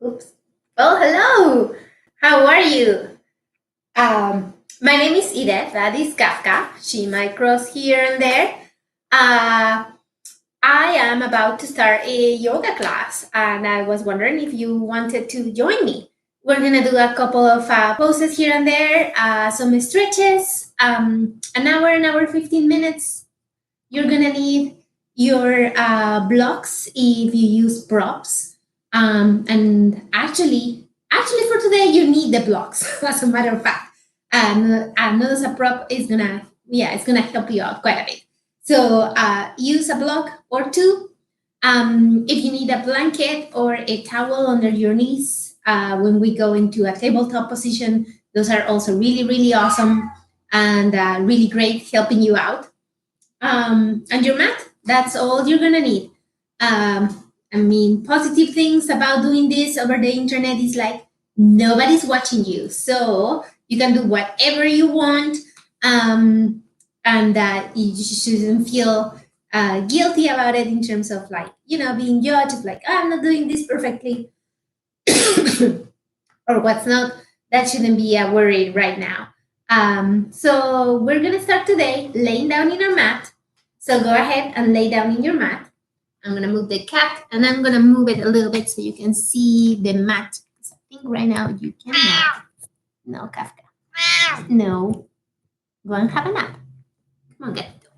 Oops. Oh, hello. How are you? My name is Edith. That is Kafka. She might cross here and there. Uh, I am about to start a yoga class, and I was wondering if you wanted to join me. We're gonna do a couple of poses here and there, some stretches, an hour, 15 minutes. You're gonna need your blocks if you use props. And actually for today you need the blocks. As a matter of fact, notice a prop is gonna it's gonna help you out quite a bit. So use a block or two. If you need a blanket or a towel under your knees when we go into a tabletop position, those are also really awesome and really great helping you out and your mat. That's all you're gonna need. I mean, positive things about doing this over the internet is like nobody's watching you, so you can do whatever you want, and that you shouldn't feel guilty about it in terms of like being judged. Like, "Oh, I'm not doing this perfectly," or what's not. That shouldn't be a worry right now. So we're gonna start today laying down in our mat. So go ahead and lay down in your mat. I'm gonna move the cat and I'm gonna move it a little bit so you can see the mat. Because I think right now you cannot. No, Kafka. No. Go and have a nap. Come on, get it.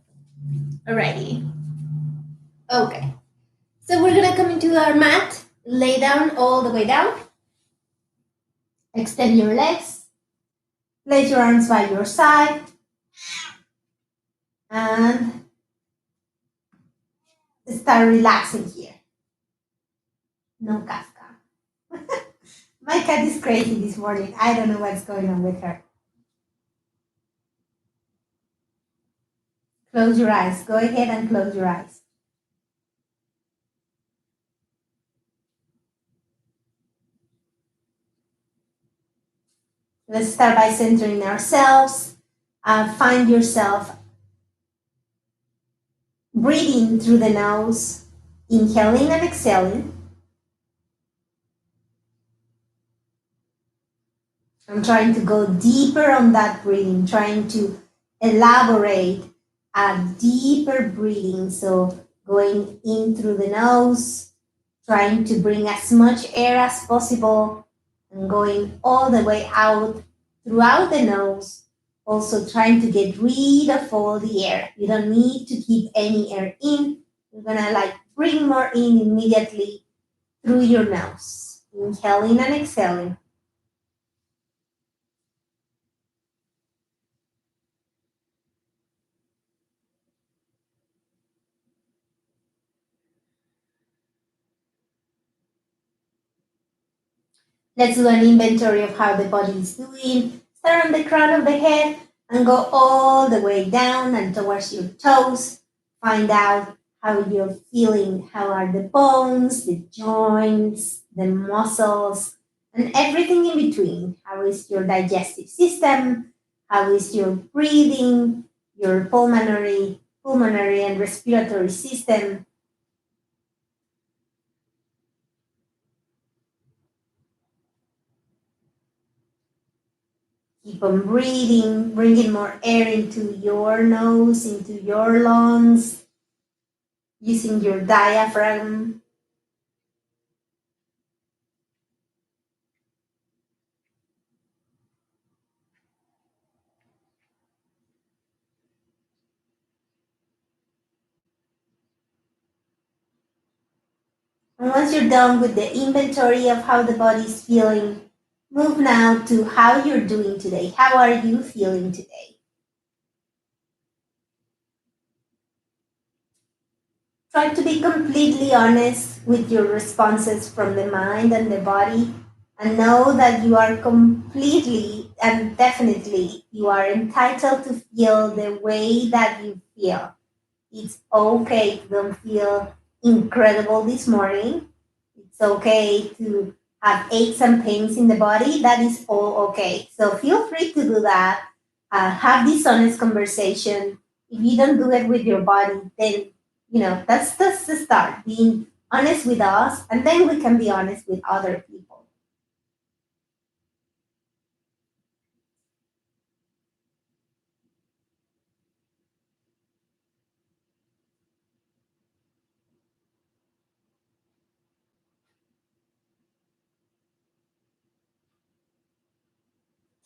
Alrighty. Okay. So we're gonna come into our mat, lay down all the way down. Extend your legs. Place your arms by your side. And start relaxing here. No Kafka. My cat is crazy this morning. I don't know what's going on with her. Close your eyes. Go ahead and close your eyes. Let's start by centering ourselves. Find yourself breathing through the nose, inhaling and exhaling. I'm trying to go deeper on that breathing, trying to elaborate a deeper breathing. So going in through the nose, trying to bring as much air as possible and going all the way out throughout the nose, also trying to get rid of all the air. You don't need to keep any air in. You're gonna like bring more in immediately through your nose. Inhaling and exhaling. Let's do an inventory of how the body is doing. Start on the crown of the head and go all the way down and towards your toes. Find out how you're feeling. How are the bones, the joints, the muscles, and everything in between. How is your digestive system? How is your breathing, your pulmonary and respiratory system? Keep on breathing, bringing more air into your nose, into your lungs, using your diaphragm. And once you're done with the inventory of how the body's feeling, move now to how you're doing today. How are you feeling today? Try to be completely honest with your responses from the mind and the body, and know that you are completely and definitely you are entitled to feel the way that you feel. It's okay to don't feel incredible this morning. It's okay to have aches and pains in the body. That is all okay. So feel free to do that. Have this honest conversation. If you don't do it with your body, then that's the start. Being honest with us, and then we can be honest with other people.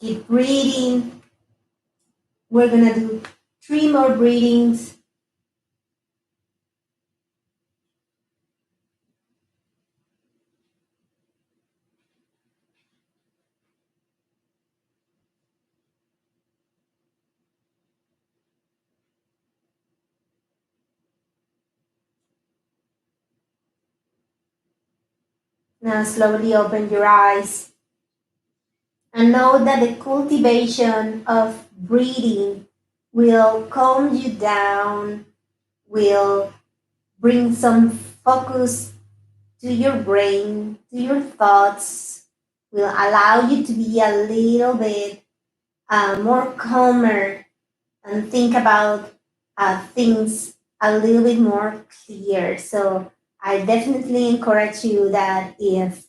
Keep breathing. We're gonna do 3 more breathings. Now slowly open your eyes and know that the cultivation of breathing will calm you down, will bring some focus to your brain, to your thoughts, will allow you to be a little bit more calmer and think about things a little bit more clear. So I definitely encourage you that if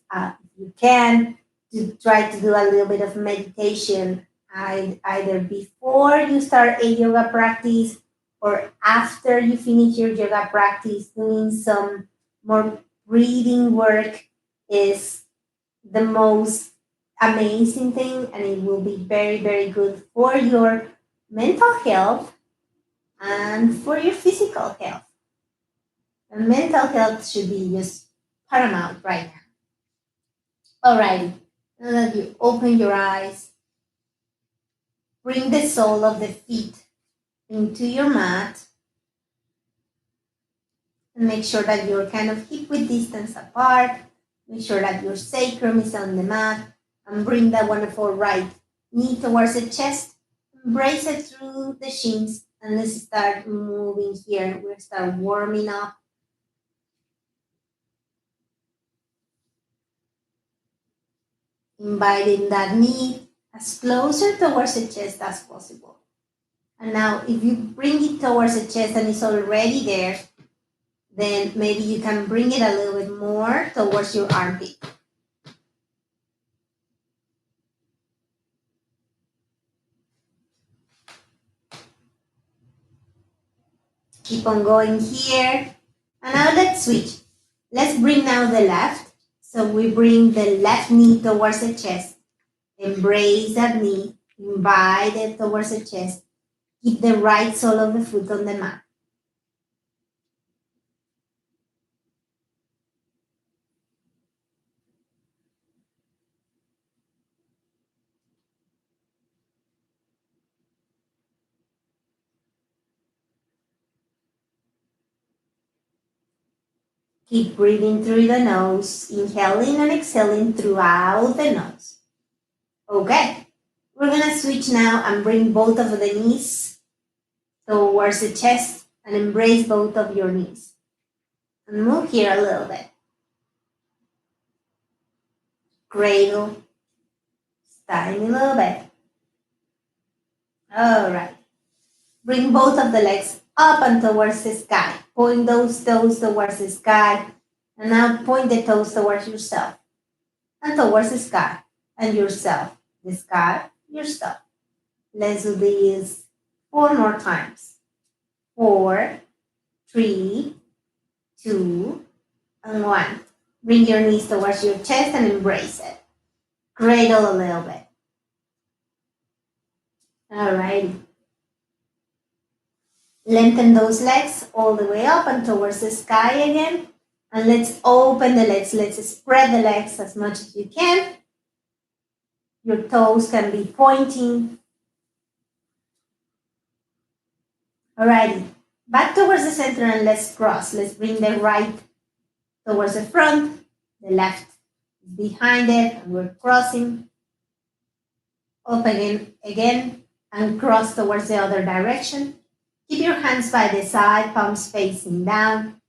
you can, to try to do a little bit of meditation, either before you start a yoga practice or after you finish your yoga practice. Doing some more breathing work is the most amazing thing, and it will be very, very good for your mental health and for your physical health. And mental health should be just paramount right now. Alrighty, now that you open your eyes, bring the sole of the feet into your mat and make sure that you're kind of hip width distance apart. Make sure that your sacrum is on the mat and bring that wonderful right knee towards the chest. Brace it through the shins and let's start moving here. We'll start warming up. Inviting that knee as closer towards the chest as possible. And now if you bring it towards the chest and it's already there, then maybe you can bring it a little bit more towards your armpit. Keep on going here. And now let's switch. Let's bring now the left. So we bring the left knee towards the chest. Embrace that knee. Invite it towards the chest. Keep the right sole of the foot on the mat. Keep breathing through the nose, inhaling and exhaling throughout the nose. Okay, we're gonna switch now and bring both of the knees towards the chest and embrace both of your knees. And move here a little bit. Cradle, tiny little bit. All right. Bring both of the legs up and towards the sky. Point those toes towards the sky. And now point the toes towards yourself. And towards the sky. And yourself. The sky, yourself. Let's do this 4 more times. 4, 3, 2, and 1. Bring your knees towards your chest and embrace it. Cradle a little bit. Alrighty. Lengthen those legs all the way up and towards the sky again. And let's open the legs. Let's spread the legs as much as you can. Your toes can be pointing. Alrighty. Back towards the center and let's cross. Let's bring the right towards the front. The left is behind it and we're crossing. Open again and cross towards the other direction. Keep your hands by the side, palms facing down.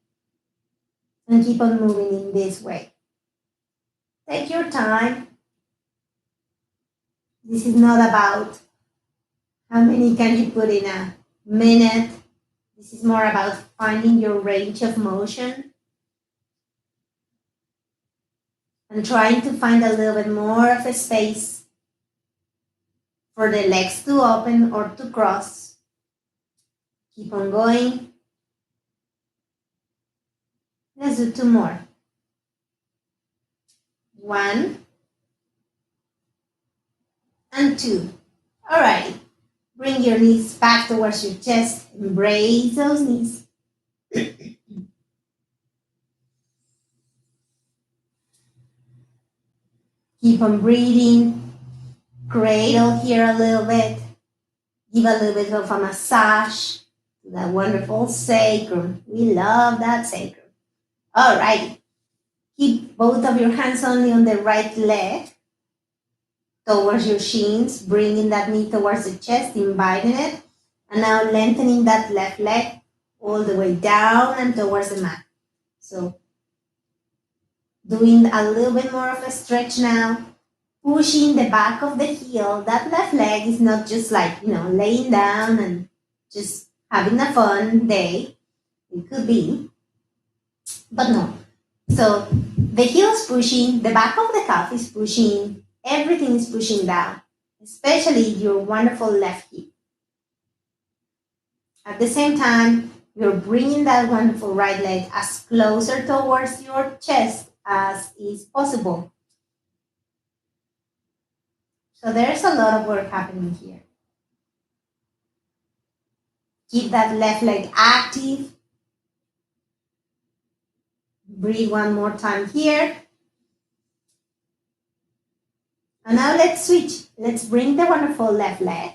And keep on moving in this way. Take your time. This is not about how many can you put in a minute. This is more about finding your range of motion and trying to find a little bit more of a space for the legs to open or to cross. Keep on going. Let's do 2 more. 1, and 2. All right. Bring your knees back towards your chest. Embrace those knees. Keep on breathing. Cradle here a little bit. Give a little bit of a massage to that wonderful sacrum. We love that sacrum. All right. Keep both of your hands only on the right leg towards your shins, bringing that knee towards the chest, inviting it. And now lengthening that left leg all the way down and towards the mat. So doing a little bit more of a stretch now, pushing the back of the heel. That left leg is not just like, laying down and just having a fun day. It could be, but no. So the heel is pushing, the back of the calf is pushing, everything is pushing down, especially your wonderful left hip. At the same time, you're bringing that wonderful right leg as closer towards your chest as is possible. So there's a lot of work happening here. Keep that left leg active. Breathe one more time here. And now let's switch. Let's bring the wonderful left leg.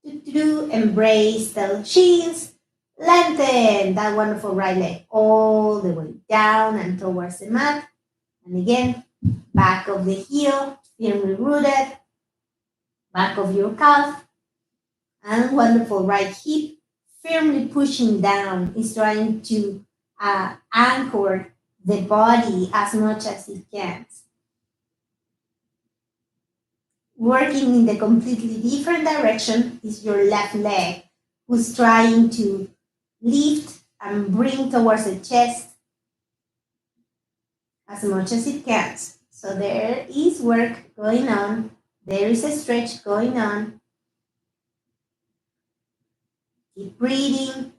Embrace the shins. Lengthen that wonderful right leg all the way down and towards the mat. And again, back of the heel, firmly rooted. Back of your calf. And wonderful right hip, firmly pushing down, is trying to anchor the body as much as it can. Working in the completely different direction is your left leg, who's trying to lift and bring towards the chest as much as it can. So there is work going on. There is a stretch going on. Keep breathing.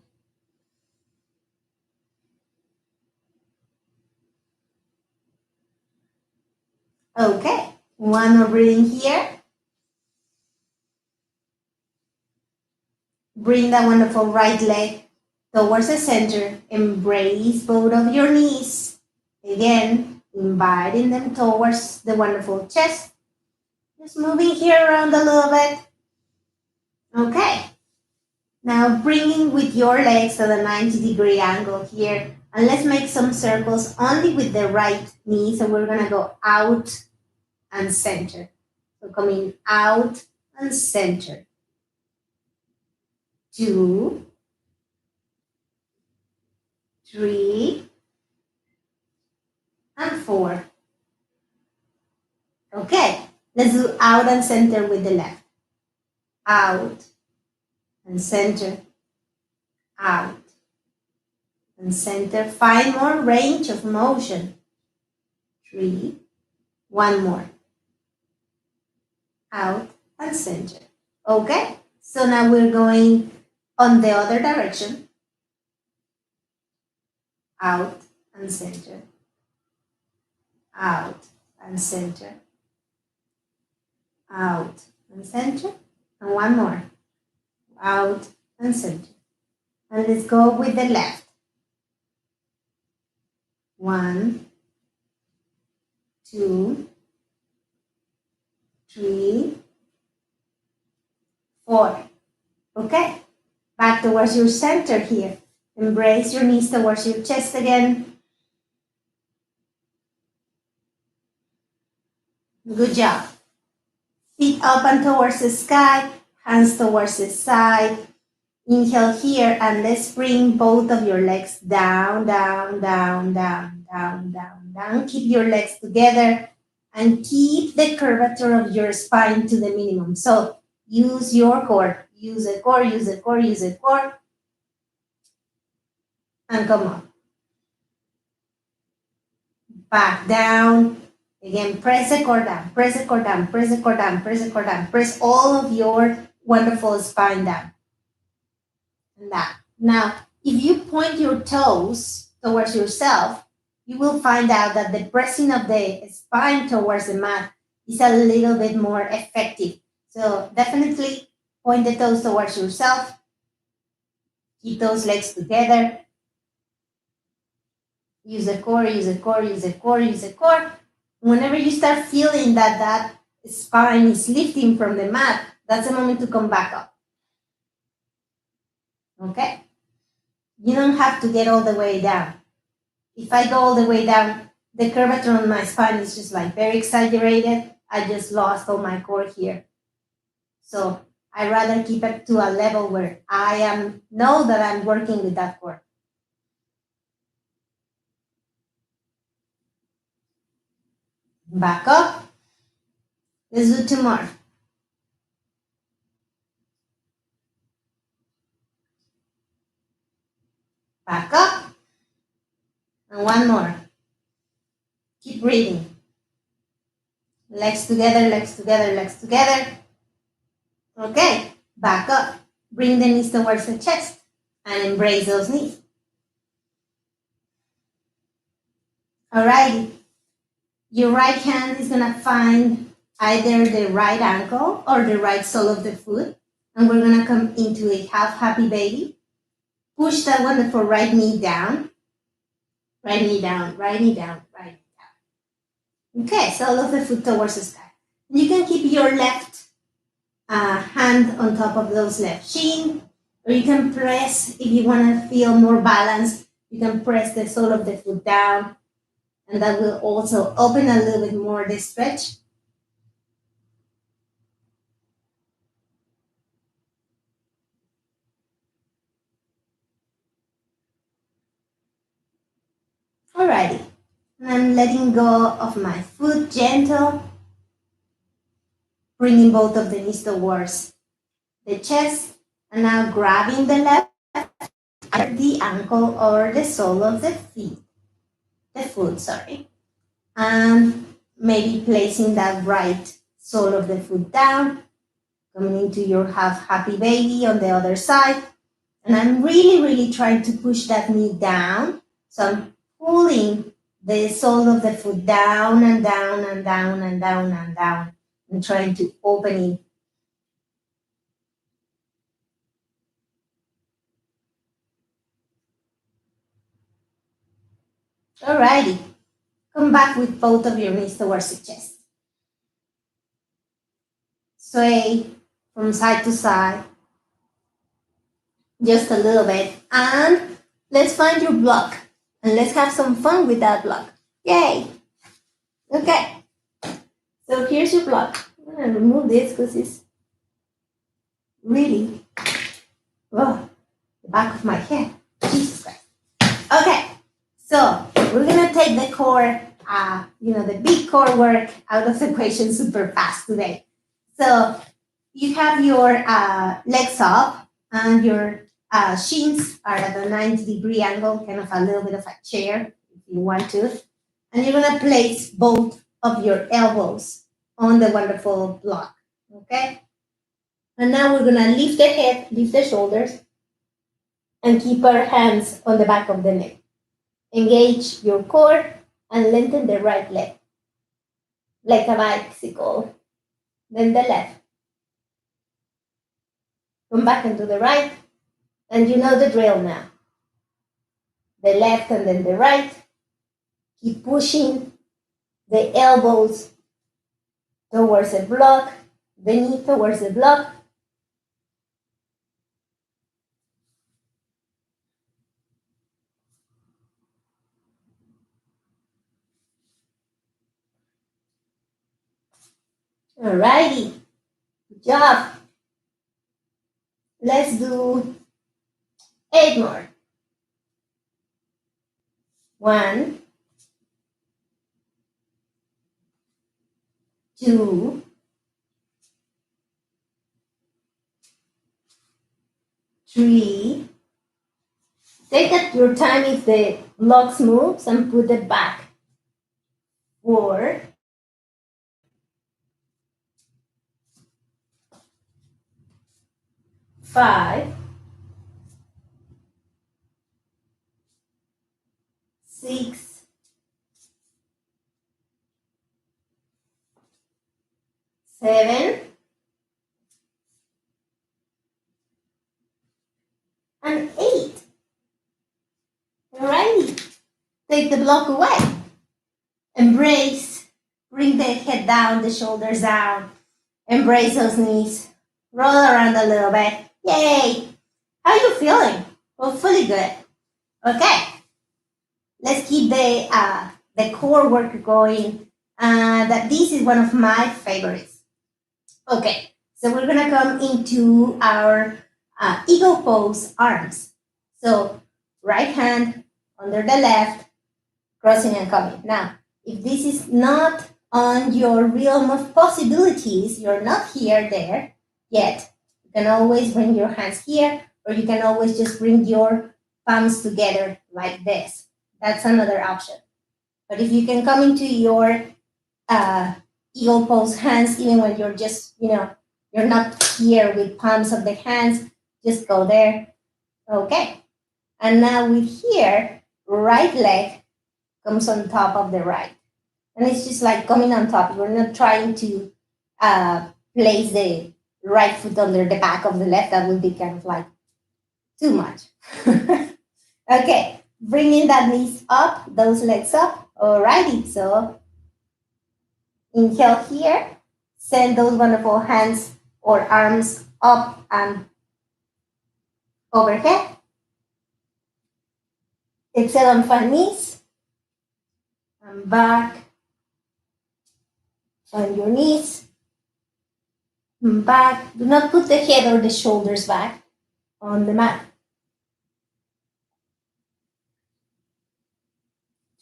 Okay, one more breathing here. Bring that wonderful right leg towards the center. Embrace both of your knees. Again, inviting them towards the wonderful chest. Just moving here around a little bit. Okay. Now bringing with your legs at a 90-degree angle here. And let's make some circles only with the right knee. So we're going to go out and center. So coming out and center. 2, 3, and 4. Okay, let's do out and center with the left. Out and center. Out and center. 5 more range of motion. 3, 1 more. Out and center. Okay, so now we're going on the other direction. Out and center. Out and center. Out and center. And 1 more. Out and center. And let's go with the left. 1, 2, 3, 4. Okay, back towards your center here. Embrace your knees towards your chest again. Good job. Feet up and towards the sky, hands towards the side. Inhale here and let's bring both of your legs down, down, down, down, down, down, down. Keep your legs together and keep the curvature of your spine to the minimum. So use your core. Use a core, use a core, use a core. And come up. Back down. Again, press the core down, press the core down, press the core down, press the core down. Press all of your wonderful spine down. And that. Now, if you point your toes towards yourself, you will find out that the pressing of the spine towards the mat is a little bit more effective. So definitely point the toes towards yourself. Keep those legs together. Use the core, use the core, use the core, use the core. Whenever you start feeling that that spine is lifting from the mat, that's the moment to come back up. Okay? You don't have to get all the way down. If I go all the way down, the curvature on my spine is just like very exaggerated. I just lost all my core here. So I rather keep it to a level where I know that I'm working with that core. Back up. Let's do two more. Back up. And one more. Keep breathing. Legs together, legs together, legs together. Okay, back up. Bring the knees towards the chest and embrace those knees. Alrighty. Your right hand is gonna find either the right ankle or the right sole of the foot. And we're gonna come into a half happy baby. Push that wonderful right knee down. Right knee down, right knee down, right knee down. Okay, sole of the foot towards the sky. You can keep your left hand on top of those left shin, or you can press, if you want to feel more balance, you can press the sole of the foot down, and that will also open a little bit more the stretch. Alrighty, and I'm letting go of my foot, gentle, bringing both of the knees towards the chest, and now grabbing the left, the ankle or the sole of the foot, sorry, and maybe placing that right sole of the foot down, coming into your half happy baby on the other side. And I'm really, really trying to push that knee down. So I'm pulling the sole of the foot down and down and down and down and down and trying to open it. Alrighty. Come back with both of your knees towards the chest. Sway from side to side. Just a little bit. And let's find your block. And let's have some fun with that block. Yay! Okay. So here's your block. I'm going to remove this because it's really, the back of my head. Jesus Christ. Okay. So we're going to take the core, the big core work out of the equation super fast today. So you have your legs up and your shins are at a 90-degree angle, kind of a little bit of a chair if you want to. And you're going to place both of your elbows on the wonderful block, okay? And now we're going to lift the head, lift the shoulders, and keep our hands on the back of the neck. Engage your core and lengthen the right leg, like a bicycle. Then the left. Come back into the right, and you know the drill now. The left and then the right. Keep pushing the elbows towards the block, the knee towards the block. Alrighty, good job. Let's do 8 more. 1, 2, 3. Take your time if the blocks moves and put it back. 4, 5, 6, 7, take the block away. Embrace, bring the head down, the shoulders down. Embrace those knees. Roll around a little bit. Yay! How are you feeling? Hopefully good. Okay. Let's keep the core work going. That this is one of my favorites. Okay, so we're gonna come into our eagle pose arms. So right hand under the left, crossing and coming. Now, if this is not on your realm of possibilities, you're not here, there yet, you can always bring your hands here, or you can always just bring your palms together like this. That's another option. But if you can come into your eagle pose hands, even when you're just, you're not here with palms of the hands, just go there. Okay. And now with here, right leg comes on top of the right. And it's just like coming on top. We're not trying to place the right foot under the back of the left. That would be kind of like too much. Okay. Bringing that knees up, those legs up. Alrighty. So inhale here. Send those wonderful hands or arms up and overhead. Exhale on front knees. And back on your knees. And back. Do not put the head or the shoulders back on the mat.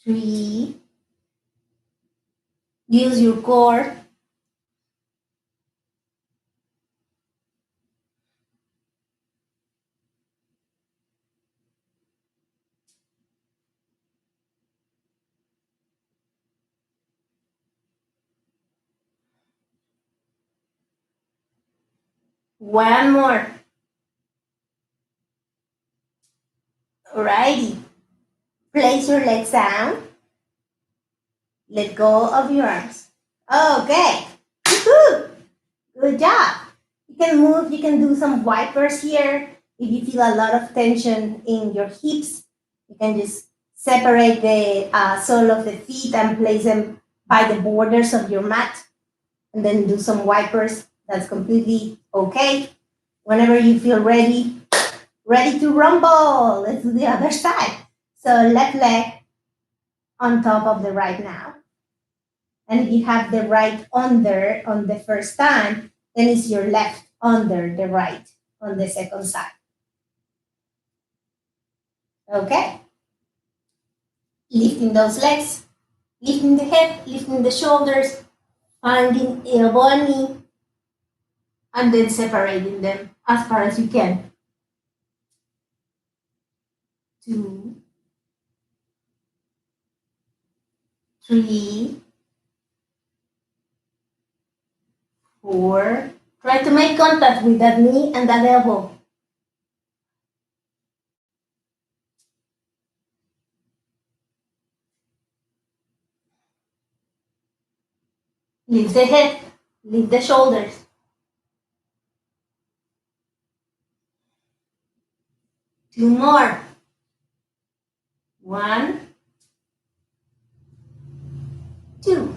3. Use your core. 1 more. Alrighty. Place your legs down. Let go of your arms. Okay. Woo-hoo. Good job. You can move. You can do some wipers here. If you feel a lot of tension in your hips, you can just separate the sole of the feet and place them by the borders of your mat. And then do some wipers. That's completely okay. Whenever you feel ready to rumble. Let's do the other side. So left leg on top of the right now. And if you have the right under on the first time, then it's your left under the right on the second side. Okay. Lifting those legs, lifting the head, lifting the shoulders, finding elbow and knee, and then separating them as far as you can. 2, 3, 4. Try to make contact with that knee and that elbow. Lift the head, lift the shoulders. 2 more. 1, 2.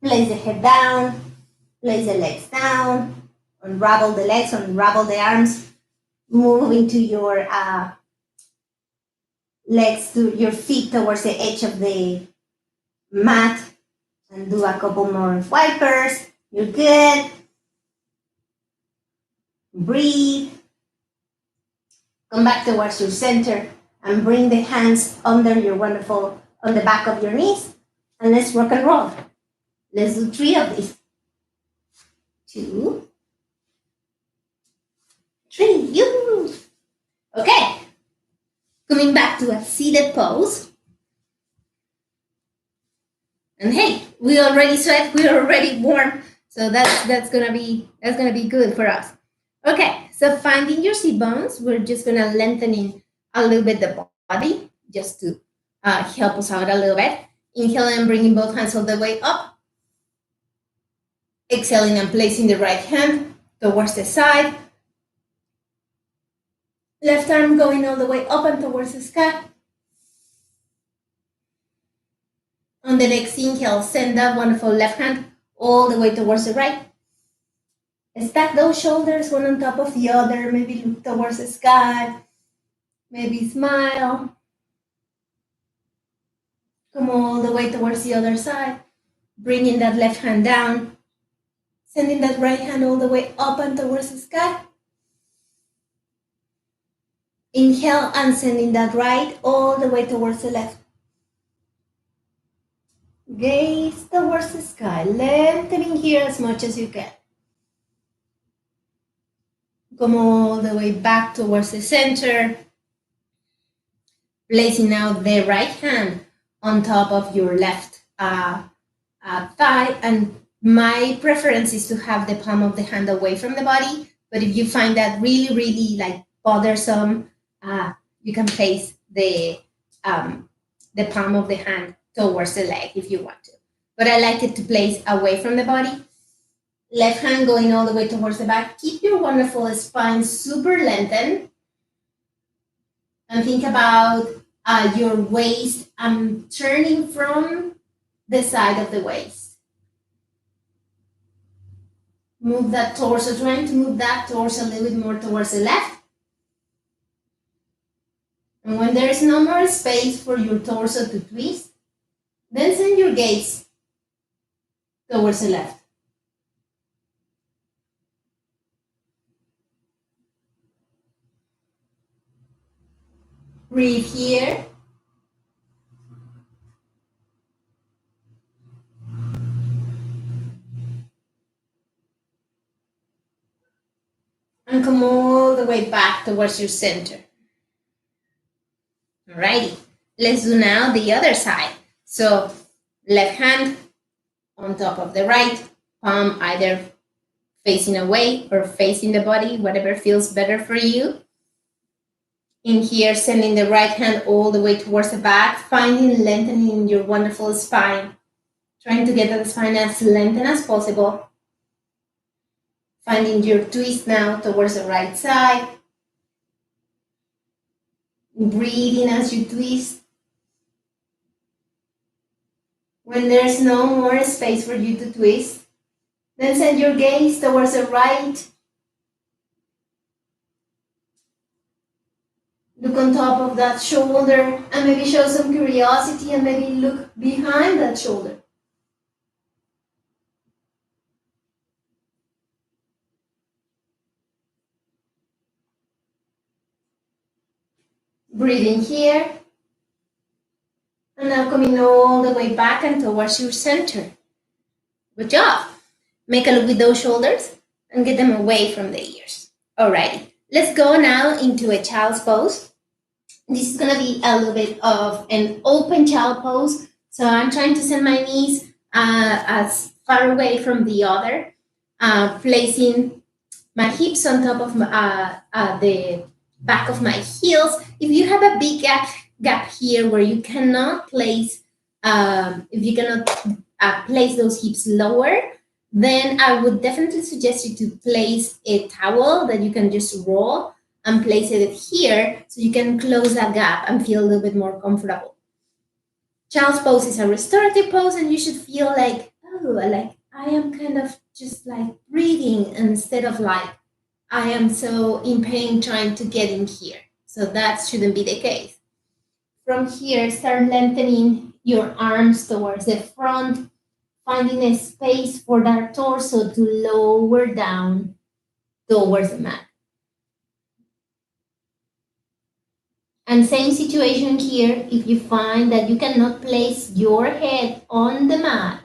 Place the head down, place the legs down, unravel the legs, unravel the arms, move into your legs, to your feet towards the edge of the mat, and do a couple more wipers. You're good. Breathe. Come back towards your center and bring the hands under your wonderful, on the back of your knees, and let's rock and roll. Let's do 3 of these. 2, 3. You. Okay. Coming back to a seated pose. And hey, we already sweat, we're already warm, so that's gonna be good for us. Okay, so finding your sit bones, we're just gonna lengthening a little bit the body just to help us out a little bit. Inhaling and bringing both hands all the way up. Exhaling and placing the right hand towards the side. Left arm going all the way up and towards the sky. On the next inhale, send that wonderful left hand all the way towards the right. Stack those shoulders one on top of the other. Maybe look towards the sky. Maybe smile. Come all the way towards the other side. Bringing that left hand down. Sending that right hand all the way up and towards the sky. Inhale and sending that right all the way towards the left. Gaze towards the sky, lengthening here as much as you can. Come all the way back towards the center. Placing now the right hand on top of your left thigh. And my preference is to have the palm of the hand away from the body. But if you find that really, really like bothersome, you can place the palm of the hand towards the leg if you want to. But I like it to place away from the body. Left hand going all the way towards the back. Keep your wonderful spine super lengthened. And think about your waist turning from the side of the waist. Move that torso, trying to move that torso a little bit more towards the left. And when there is no more space for your torso to twist, then send your gaze towards the left. Breathe here. And come all the way back towards your center. Alrighty, let's do now the other side. So left hand on top of the right, palm either facing away or facing the body, whatever feels better for you. In here, sending the right hand all the way towards the back, finding lengthening your wonderful spine. Trying to get the spine as lengthened as possible. Finding your twist now towards the right side. Breathing as you twist. When there's no more space for you to twist, then send your gaze towards the right. Look on top of that shoulder and maybe show some curiosity and maybe look behind that shoulder. Breathing here. And now coming all the way back and towards your center. Good job. Make a look with those shoulders and get them away from the ears. Alrighty, let's go now into a child's pose. This is gonna be a little bit of an open child pose. So I'm trying to send my knees as far away from the other, placing my hips on top of the back of my heels. If you have a big gap here where you cannot place, place those hips lower, then I would definitely suggest you to place a towel that you can just roll and place it here so you can close that gap and feel a little bit more comfortable. Child's pose is a restorative pose, and you should feel like, oh, like I am kind of just like breathing instead of like I am so in pain trying to get in here. So that shouldn't be the case. From here, start lengthening your arms towards the front, finding a space for that torso to lower down towards the mat. And same situation here, if you find that you cannot place your head on the mat,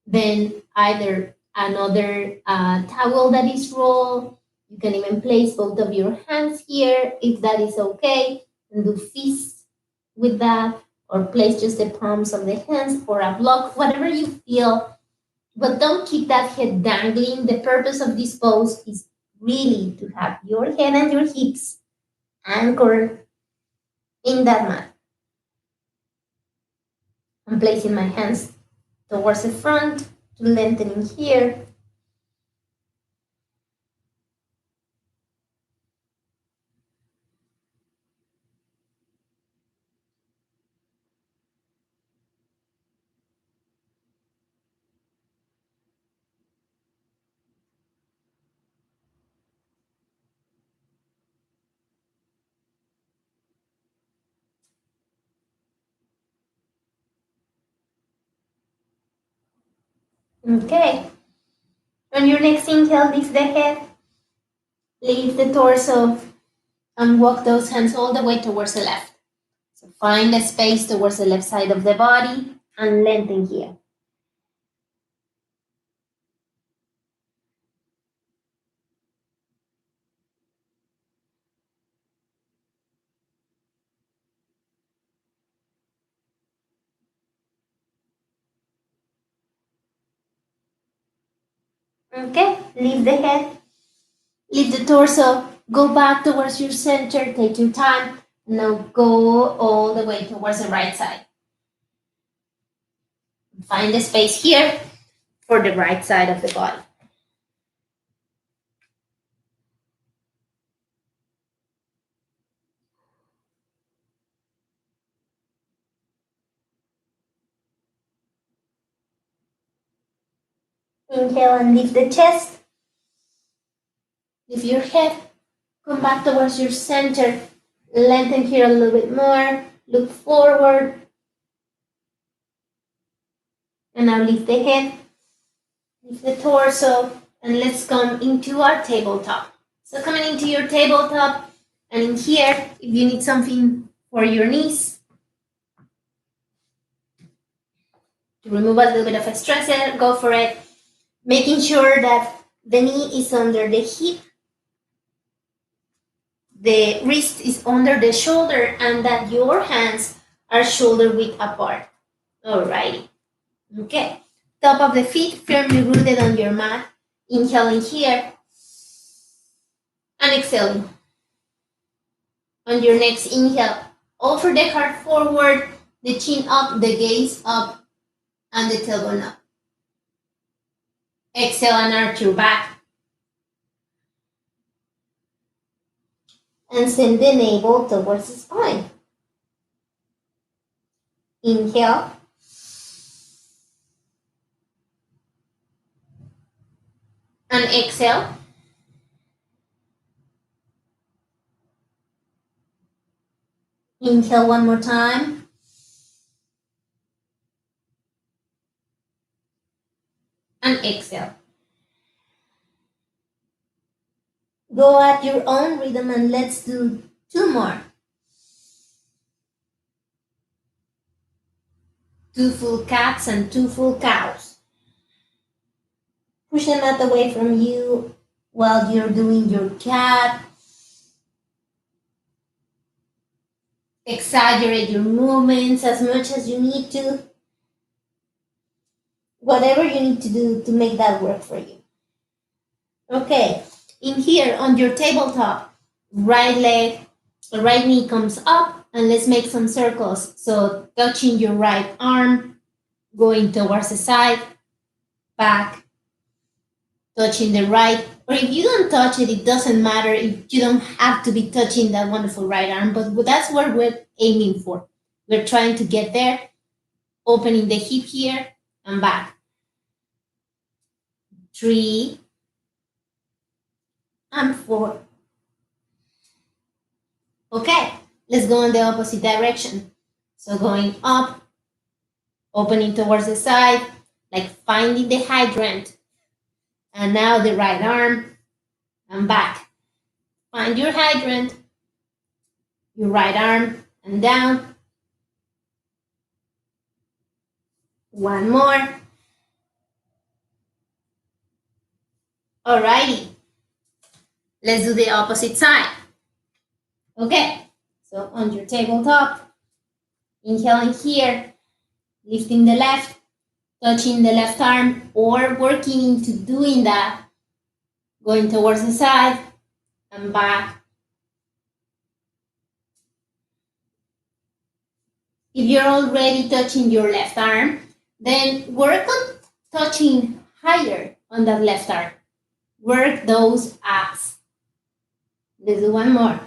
then either another towel that is rolled, you can even place both of your hands here if that is okay, and do fists with that, or place just the palms of the hands or a block, whatever you feel. But don't keep that head dangling. The purpose of this pose is really to have your head and your hips anchored in that mat. I'm placing my hands towards the front to lengthening here. Okay. On your next inhale, lift the head, lift the torso, and walk those hands all the way towards the left. So find a space towards the left side of the body and lengthen here. Okay, lift the head, lift the torso, go back towards your center, take your time. Now go all the way towards the right side. Find a space here for the right side of the body. Inhale and lift the chest. Lift your head. Come back towards your center. Lengthen here a little bit more. Look forward. And now lift the head. Lift the torso. And let's come into our tabletop. So coming into your tabletop. And in here, if you need something for your knees, to remove a little bit of a stressor, go for it. Making sure that the knee is under the hip, the wrist is under the shoulder, and that your hands are shoulder width apart. Alrighty. Okay. Top of the feet firmly rooted on your mat. Inhaling here and exhaling. On your next inhale, offer the heart forward, the chin up, the gaze up, and the tailbone up. Exhale and arch your back. And send the navel towards the spine. Inhale. And exhale. Inhale one more time. And exhale. Go at your own rhythm and let's do 2 more. 2 full cats and 2 full cows. Push the mat away from you while you're doing your cat. Exaggerate your movements as much as you need to. Whatever you need to do to make that work for you. Okay, in here on your tabletop, right leg, right knee comes up, and let's make some circles. So touching your right arm, going towards the side, back, touching the right, or if you don't touch it, it doesn't matter. If you don't have to be touching that wonderful right arm, but that's what we're aiming for. We're trying to get there, opening the hip here and back. 3 and 4. Okay, let's go in the opposite direction. So going up, opening towards the side, like finding the hydrant. And now the right arm and back. Find your hydrant, your right arm and down. 1 more. Alrighty. Let's do the opposite side. Okay, so on your tabletop, inhaling here, lifting the left, touching the left arm, or working into doing that, going towards the side and back. If you're already touching your left arm, then work on touching higher on that left arm. Work those abs. Let's do 1 more.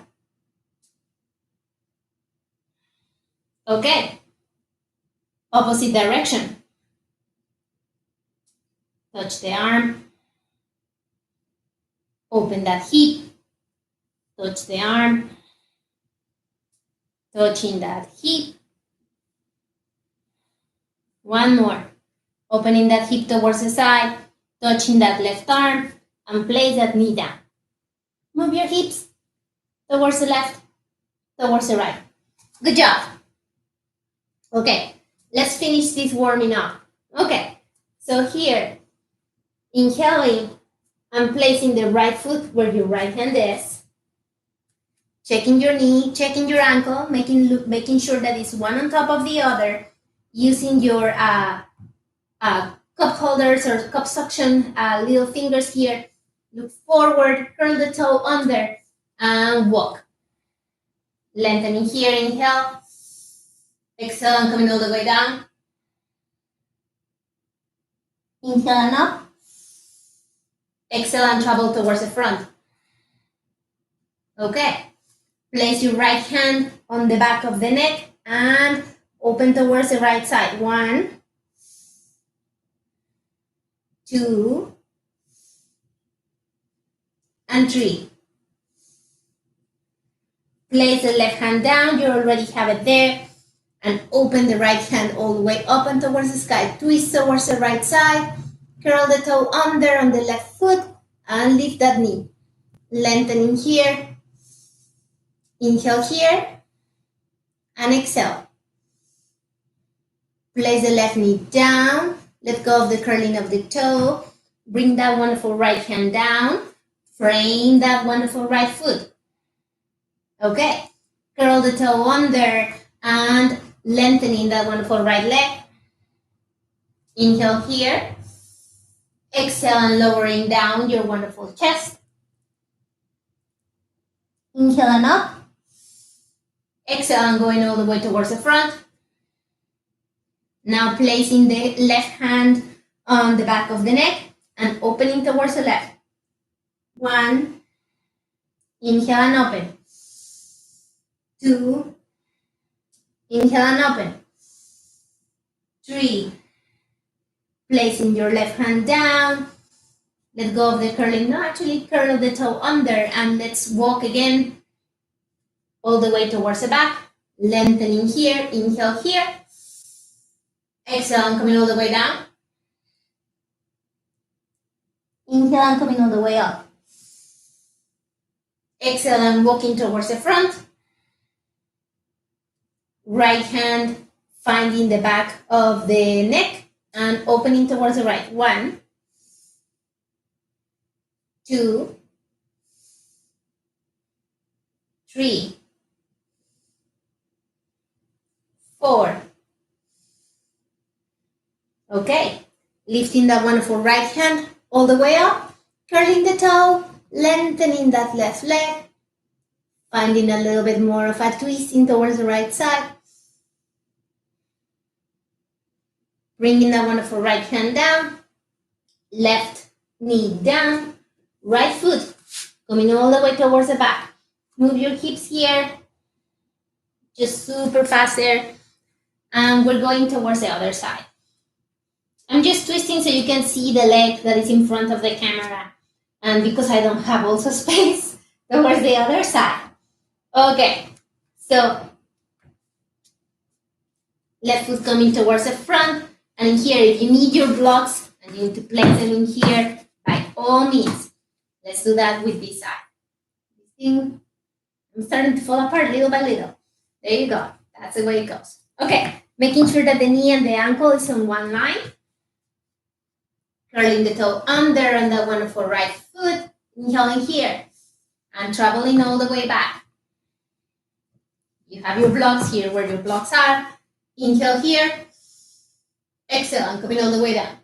Okay. Opposite direction. Touch the arm. Open that hip. Touch the arm. Touching that hip. 1 more. Opening that hip towards the side, touching that left arm, and place that knee down. Move your hips towards the left, towards the right. Good job. Okay, let's finish this warming up. Okay, so here, inhaling and placing the right foot where your right hand is. Checking your knee, checking your ankle, making sure that it's one on top of the other, using your cup holders or cup suction little fingers here. Look forward, curl the toe under, and walk. Lengthening here, inhale. Exhale and coming all the way down. Inhale and up. Exhale and travel towards the front. Okay. Place your right hand on the back of the neck and open towards the right side. 1, 2, and 3. Place the left hand down. You already have it there. And open the right hand all the way up and towards the sky. Twist towards the right side. Curl the toe under on the left foot and lift that knee. Lengthening here. Inhale here and exhale. Place the left knee down. Let go of the curling of the toe. Bring that wonderful right hand down. Frame that wonderful right foot. Okay. Curl the toe under and lengthening that wonderful right leg. Inhale here. Exhale and lowering down your wonderful chest. Inhale and up. Exhale and going all the way towards the front. Now placing the left hand on the back of the neck and opening towards the left. 1. Inhale and open. 2. Inhale and open. 3. Placing your left hand down. Let go of the curling. No, actually curl the toe under and let's walk again all the way towards the back. Lengthening here. Inhale here. Exhale and coming all the way down. Inhale and coming all the way up. Exhale and walking towards the front. Right hand finding the back of the neck and opening towards the right. 1, 2, 3, 4. Okay, lifting that wonderful right hand all the way up, curling the toe, lengthening that left leg, finding a little bit more of a twisting towards the right side. Bringing that wonderful right hand down, left knee down, right foot coming all the way towards the back. Move your hips here, just super fast there. And we're going towards the other side. I'm just twisting so you can see the leg that is in front of the camera. And because I don't have also space towards the other side. Okay, so left foot coming towards the front. And in here, if you need your blocks and you need to place them in here, by all means, let's do that with this side. This thing, I'm starting to fall apart little by little. There you go. That's the way it goes. Okay, making sure that the knee and the ankle is on one line. Curling the toe under on that wonderful right foot. Inhaling here and traveling all the way back. You have your blocks here where your blocks are. Inhale here. Exhale and coming all the way down.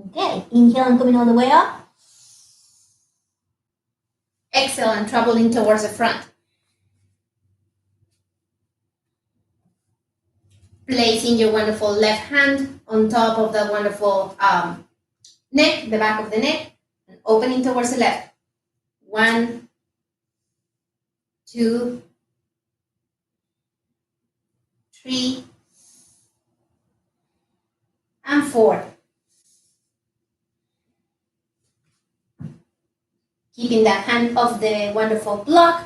Okay, inhale and coming all the way up. Exhale and traveling towards the front. Placing your wonderful left hand on top of the wonderful neck, the back of the neck, and opening towards the left. 1, 2, 3, and 4. Keeping that hand off the wonderful block,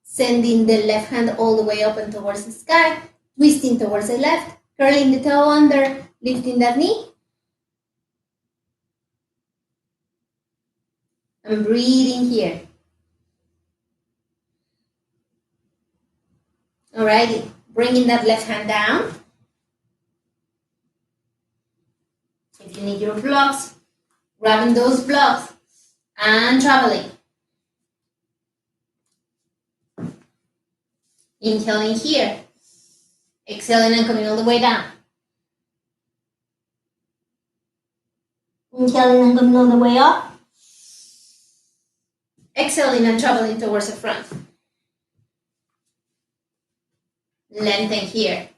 sending the left hand all the way up and towards the sky, twisting towards the left Curling the toe under, lifting that knee. And breathing here. Alrighty, bringing that left hand down. If you need your blocks, grabbing those blocks and traveling. Inhaling here. Exhaling and coming all the way down. Inhaling and coming all the way up. Exhaling and traveling towards the front. Lengthen here.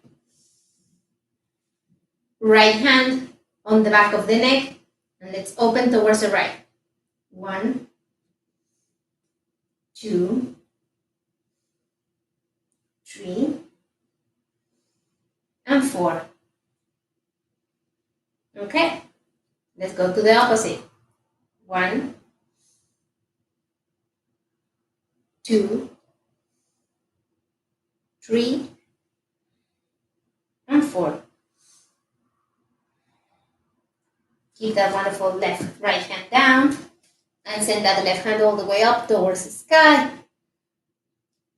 Right hand on the back of the neck, and let's open towards the right. 1, 2, 3, and 4. Okay, let's go to the opposite. 1, 2, 3, and 4. Keep that wonderful right hand down and send that left hand all the way up towards the sky.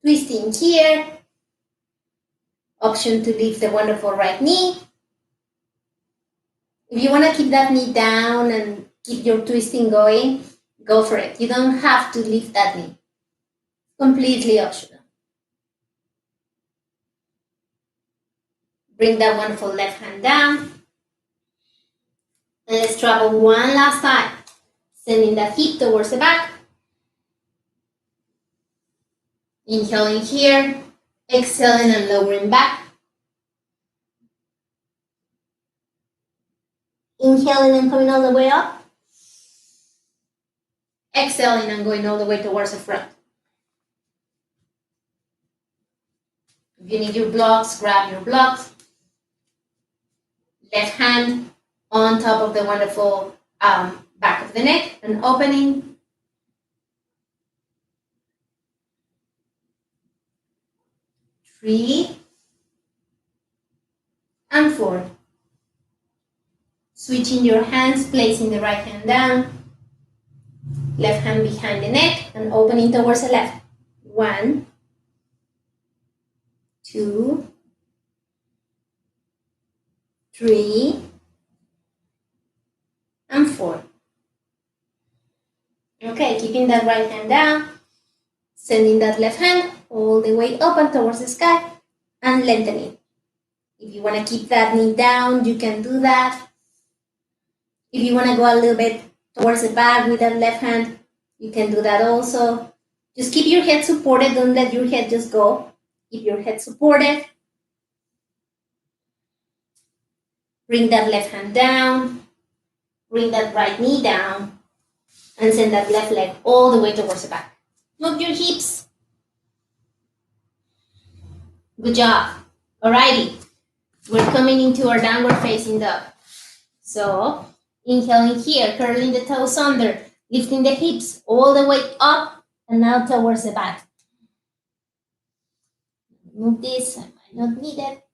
Twisting here. Option to lift the wonderful right knee. If you want to keep that knee down and keep your twisting going, go for it. You don't have to lift that knee. Completely optional. Bring that wonderful left hand down. And let's travel one last time. Sending that hip towards the back. Inhaling here. Exhaling and lowering back. Inhaling and coming all the way up. Exhaling and going all the way towards the front. If you need your blocks, grab your blocks. Left hand on top of the wonderful back of the neck and opening. Three and 4. Switching your hands, placing the right hand down, left hand behind the neck and opening towards the left. 1, 2, 3, and 4. Okay, keeping that right hand down, sending that left hand all the way open towards the sky and lengthening. If you want to keep that knee down, you can do that. If you want to go a little bit towards the back with that left hand, you can do that also. Just keep your head supported. Don't let your head just go. Keep your head supported. Bring that left hand down. Bring that right knee down. And send that left leg all the way towards the back. Move your hips. Good job. Alrighty. We're coming into our downward facing dog. So, inhaling here, curling the toes under, lifting the hips all the way up and now towards the back. Move this, I might not need it.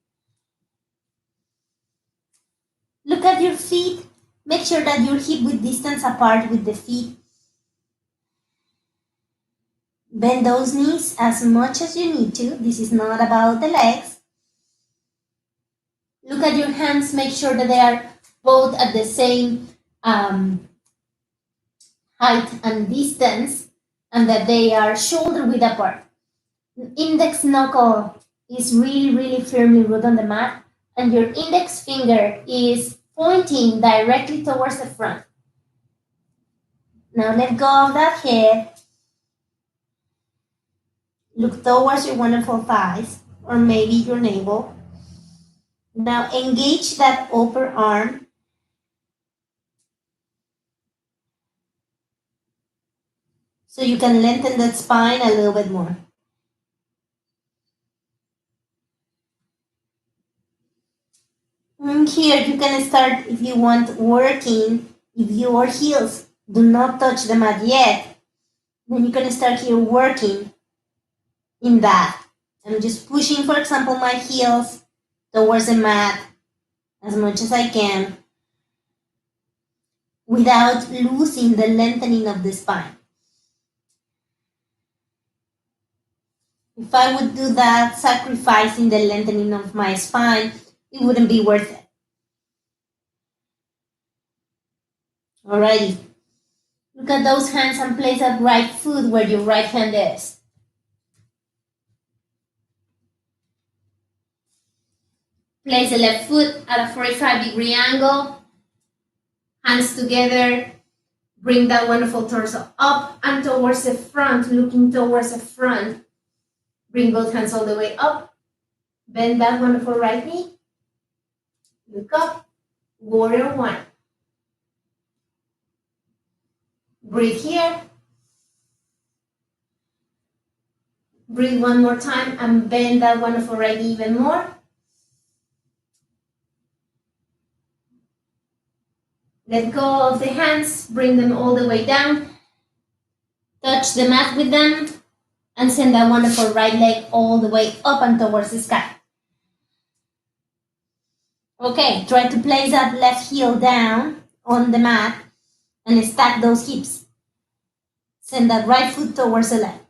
Look at your feet. Make sure that your hip width distance apart with the feet. Bend those knees as much as you need to. This is not about the legs. Look at your hands. Make sure that they are both at the same height and distance and that they are shoulder width apart. Index knuckle is really firmly rooted on the mat and your index finger is pointing directly towards the front. Now let go of that head. Look towards your wonderful thighs or maybe your navel. Now engage that upper arm. So you can lengthen that spine a little bit more. And here you can start, if you want, working. If your heels do not touch the mat yet, then you can start here working in that. I'm just pushing, for example, my heels towards the mat as much as I can without losing the lengthening of the spine. If I would do that, sacrificing the lengthening of my spine, it wouldn't be worth it. Alrighty. Look at those hands and place that right foot where your right hand is. Place the left foot at a 45-degree angle. Hands together. Bring that wonderful torso up and towards the front, looking towards the front. Bring both hands all the way up. Bend that wonderful right knee. Look up. Warrior one. Breathe here. Breathe one more time and bend that wonderful right knee even more. Let go of the hands, bring them all the way down. Touch the mat with them and send that wonderful right leg all the way up and towards the sky. Okay, try to place that left heel down on the mat and stack those hips. Send that right foot towards the left.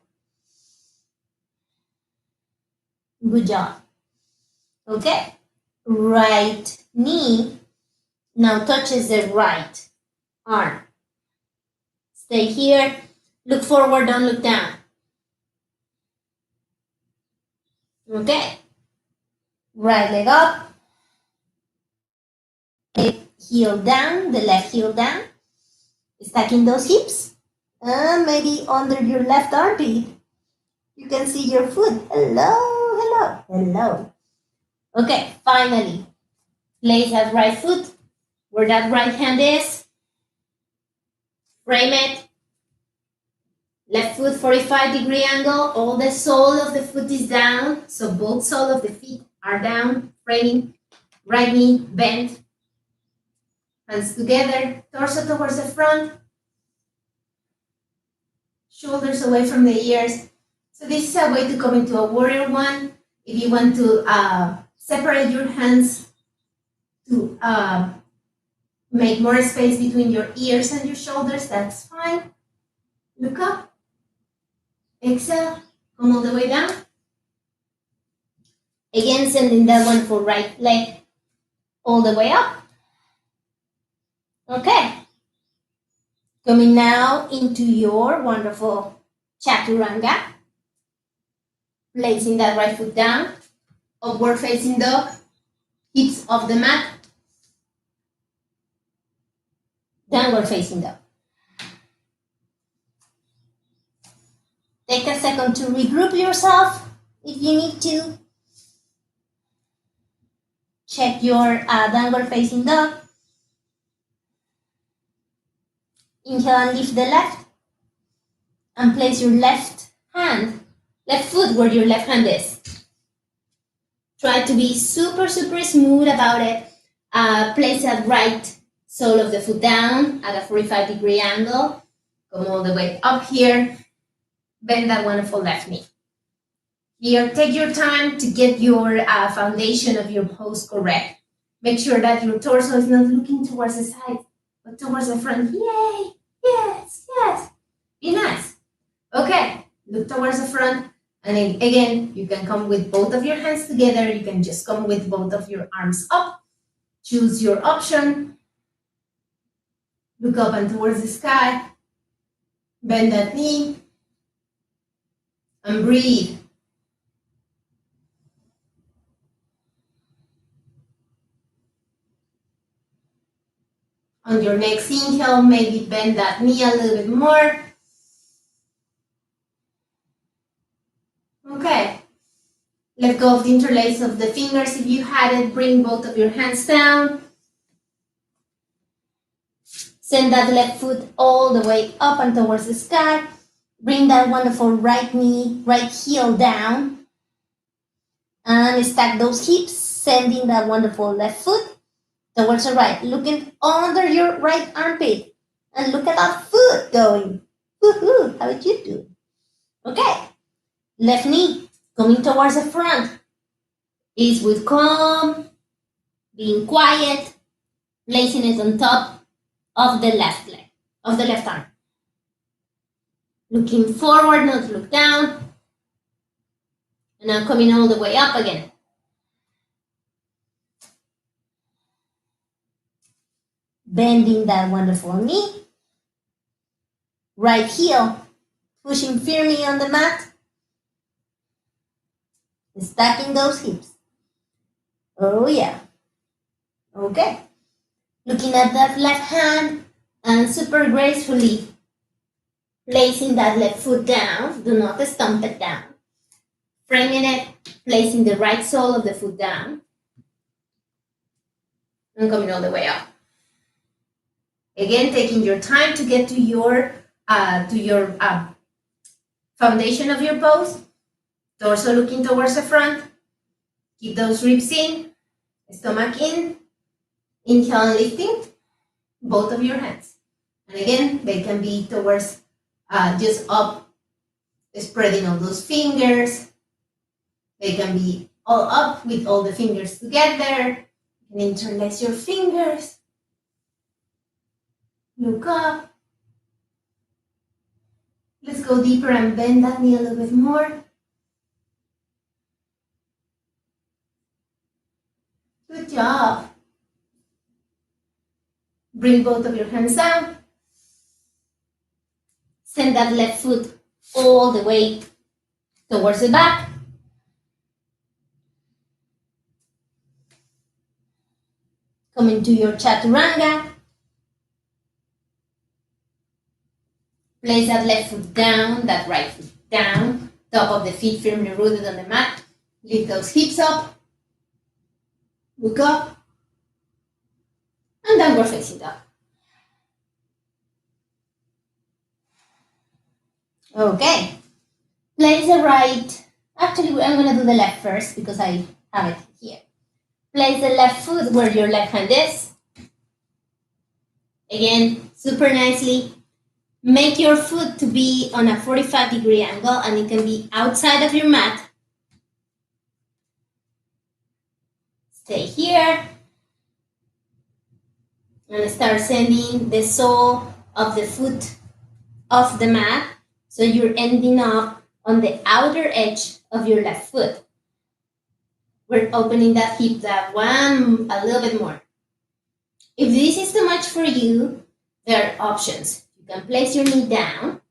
Good job. Okay, right knee now touches the right arm. Stay here. Look forward, don't look down. Okay. Right leg up. Heel down, the left heel down. Stacking those hips. And maybe under your left armpit, you can see your foot. Hello, hello, hello. Okay, finally, place that right foot where that right hand is. Frame it. Left foot 45-degree angle. All the sole of the foot is down. So both soles of the feet are down. Framing. Right knee bent. Hands together. Torso towards the front. Shoulders away from the ears. So this is a way to come into a warrior one. If you want to separate your hands to make more space between your ears and your shoulders, that's fine. Look up. Exhale. Come all the way down. Again, sending that one for right leg all the way up. Okay. Coming now into your wonderful chaturanga. Placing that right foot down. Upward facing dog. Hips off the mat. Downward facing dog. Take a second to regroup yourself if you need to. Check your downward facing dog. Inhale and lift the left. And place your left foot where your left hand is. Try to be super smooth about it. Place that right sole of the foot down at a 45-degree angle. Come all the way up here. Bend that wonderful left knee. Here, take your time to get your foundation of your pose correct. Make sure that your torso is not looking towards the side, but towards the front. Yay! Yes, yes. Be nice. Okay, look towards the front. And then again, you can come with both of your hands together. You can just come with both of your arms up. Choose your option. Look up and towards the sky. Bend that knee. And breathe. On your next inhale, maybe bend that knee a little bit more. Okay. Let go of the interlace of the fingers if you had it. Bring both of your hands down. Send that left foot all the way up and towards the sky. Bring that wonderful right knee, right heel down. And stack those hips, sending that wonderful left foot towards the right. Looking under your right armpit. And look at that foot going. Woohoo! How did you do? Okay. Left knee coming towards the front. Ease will come. being quiet, placing it on top of the left leg, of the left arm. Looking forward, not look down. And now coming all the way up again. Bending that wonderful knee. Right heel, pushing firmly on the mat. Stacking those hips. Oh yeah. Okay. Looking at that left hand and super gracefully placing that left foot down. Do not stomp it down. Framing it, placing the right sole of the foot down. And coming all the way up. Again, taking your time to get to your foundation of your pose. Torso looking towards the front. Keep those ribs in, stomach in. Inhale and lifting both of your hands. And again, they can be towards just up, spreading all those fingers. They can be all up with all the fingers together. You can interlace your fingers. Look up. Let's go deeper and bend that knee a little bit more. Good job. Bring both of your hands down. Send that left foot all the way towards the back. Come into your chaturanga. Place that left foot down, that right foot down. Top of the feet firmly rooted on the mat. Lift those hips up. Look up. And downward facing dog. Okay. Place the right. Actually, I'm going to do the left first because I have it here. Place the left foot where your left hand is. Again, super nicely. Make your foot to be on a 45-degree angle, and it can be outside of your mat. Stay here. And start sending the sole of the foot off the mat. So you're ending up on the outer edge of your left foot. We're opening that hip, that one a little bit more. If this is too much for you, there are options. You can place your knee down.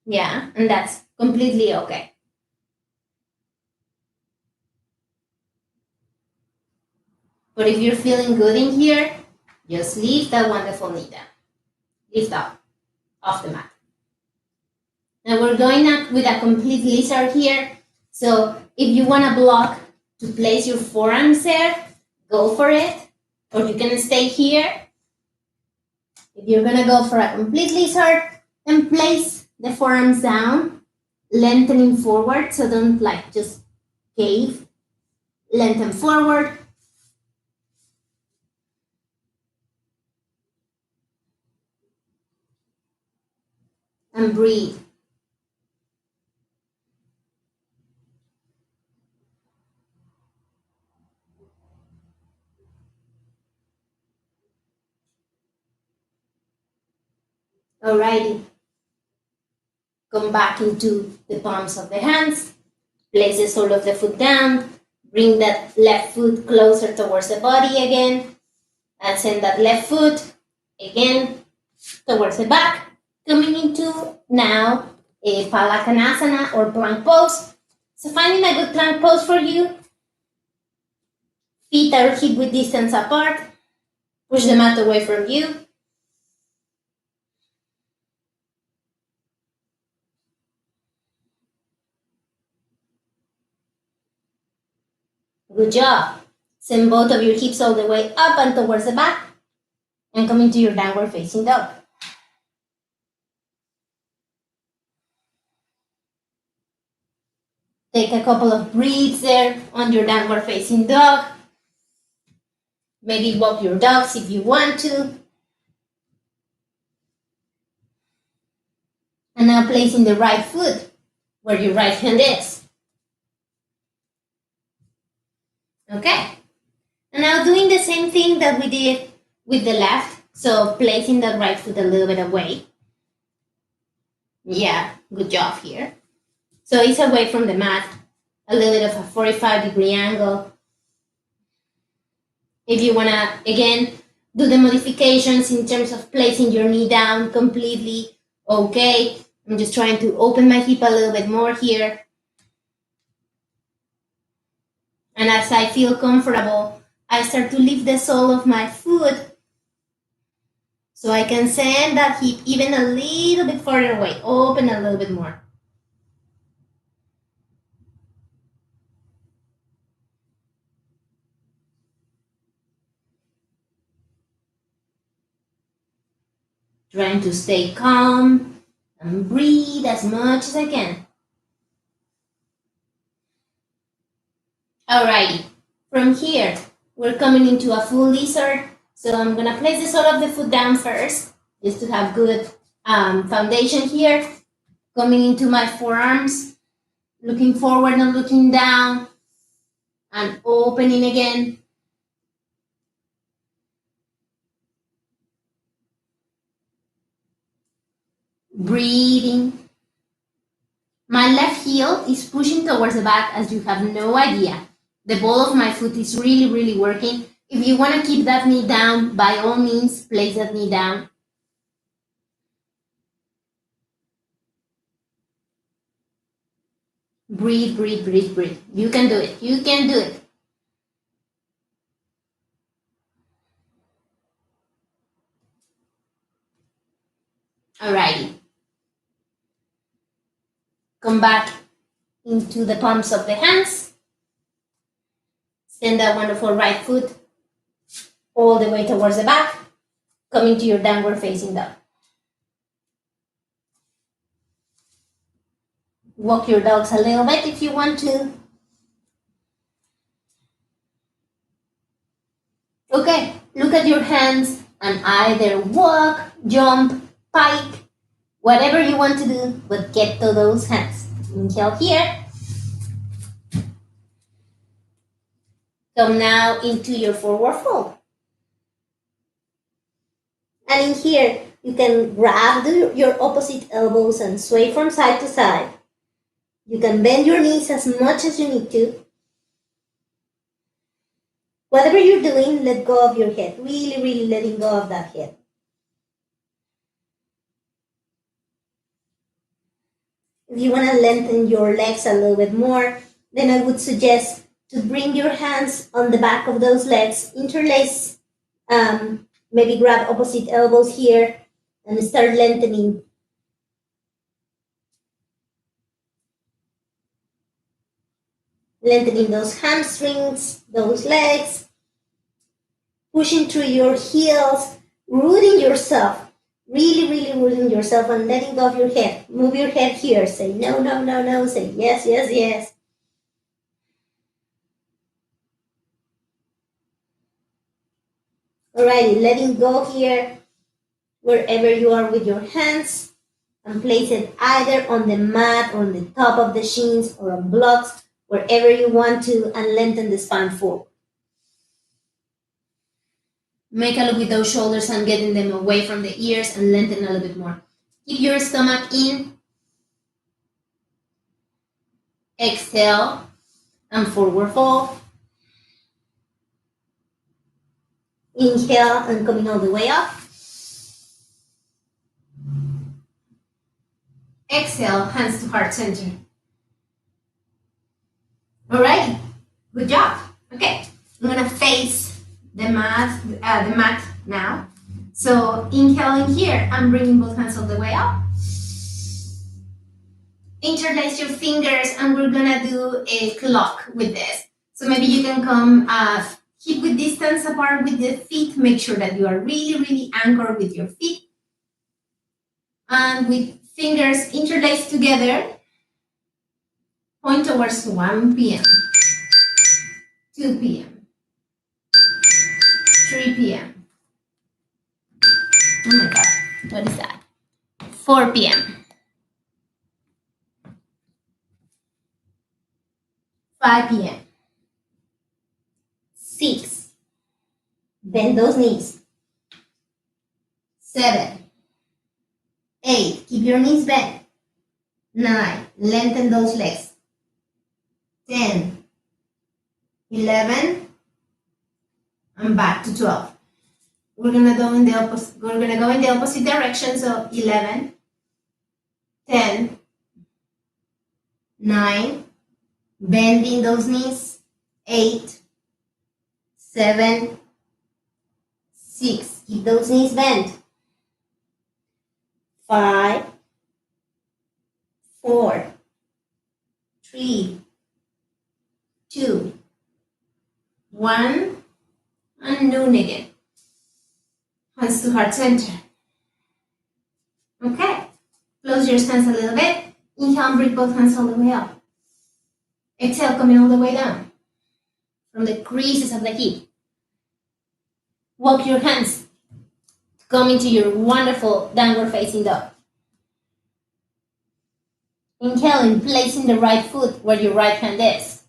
Yeah, and that's completely okay. But if you're feeling good in here, just lift that wonderful knee down. Lift up, off the mat. Now we're going up with a complete lizard here. So if you want to block to place your forearms there, go for it. Or you can stay here. If you're going to go for a complete lizard, then place the forearms down, lengthening forward. So don't like just cave. Lengthen forward. And breathe. Alrighty. Come back into the palms of the hands. Place the sole of the foot down. Bring that left foot closer towards the body again. And send that left foot again towards the back. Coming into now a Palakanasana or plank pose. So finding a good plank pose for you. Feet are hip width distance apart. Push the mat away from you. Good job. Send both of your hips all the way up and towards the back. And come into your downward facing dog. Take a couple of breaths there on your downward facing dog. Maybe walk your dogs if you want to. And now placing the right foot where your right hand is. Okay. And now doing the same thing that we did with the left. So placing the right foot a little bit away. Yeah, good job here. So it's away from the mat, a little bit of a 45-degree angle. If you wanna, again, do the modifications in terms of placing your knee down completely, okay. I'm just trying to open my hip a little bit more here. And as I feel comfortable, I start to lift the sole of my foot so I can send that hip even a little bit further away, open a little bit more. Trying to stay calm and breathe as much as I can. Alrighty, from here, we're coming into a full lizard. So I'm gonna place the sole of the foot down first, just to have good foundation here. Coming into my forearms, looking forward and looking down, and opening again. Breathing. My left heel is pushing towards the back as you have no idea. The ball of my foot is really, really working. If you want to keep that knee down, by all means, place that knee down. Breathe, breathe, breathe, breathe. You can do it. You can do it. Alrighty. Come back into the palms of the hands. Send that wonderful right foot all the way towards the back. Coming to your downward facing dog. Walk your dogs a little bit if you want to. Okay, look at your hands and either walk, jump, pike, whatever you want to do, but get to those hands. Inhale here. Come now into your forward fold. And in here, you can grab your opposite elbows and sway from side to side. You can bend your knees as much as you need to. Whatever you're doing, let go of your head. Really, really letting go of that head. If you want to lengthen your legs a little bit more, then I would suggest to bring your hands on the back of those legs, interlace, maybe grab opposite elbows here and start lengthening. Lengthening those hamstrings, those legs, pushing through your heels, rooting yourself, really, really rooting yourself and letting go of your head. Move your head here. Say no, no, no, no. Say yes, yes, yes. Alrighty, letting go here wherever you are with your hands and place it either on the mat or on the top of the shins or on blocks, wherever you want to, and lengthen the spine forward. Make a look with those shoulders and getting them away from the ears and lengthen a little bit more. Keep your stomach in. Exhale and forward fold. Inhale and coming all the way up. Exhale, hands to heart center. All right, good job. Okay, I'm gonna face the mat now. So inhaling here, I'm bringing both hands all the way up. Interlace your fingers and we're gonna do a clock with this. So maybe you can come hip width distance apart with the feet. Make sure that you are really, really anchored with your feet. And with fingers interlaced together, point towards 1 p.m., 2 p.m., 3 p.m. Oh my God, what is that? 4 p.m., 5 p.m., 6, Bend those knees. 7, 8, keep your knees bent. 9, lengthen those legs. 10, 11, and back to 12. We're gonna go in the opposite direction, so 11, 10, 9, bending those knees, 8, 7, 6, keep those knees bent. 5, 4, 3, 2, 1, and noon again. Hands to heart center. Okay, close your stance a little bit. Inhale and bring both hands all the way up. Exhale, coming all the way down from the creases of the hip. Walk your hands. Come into your wonderful downward facing dog. Inhaling, placing the right foot where your right hand is.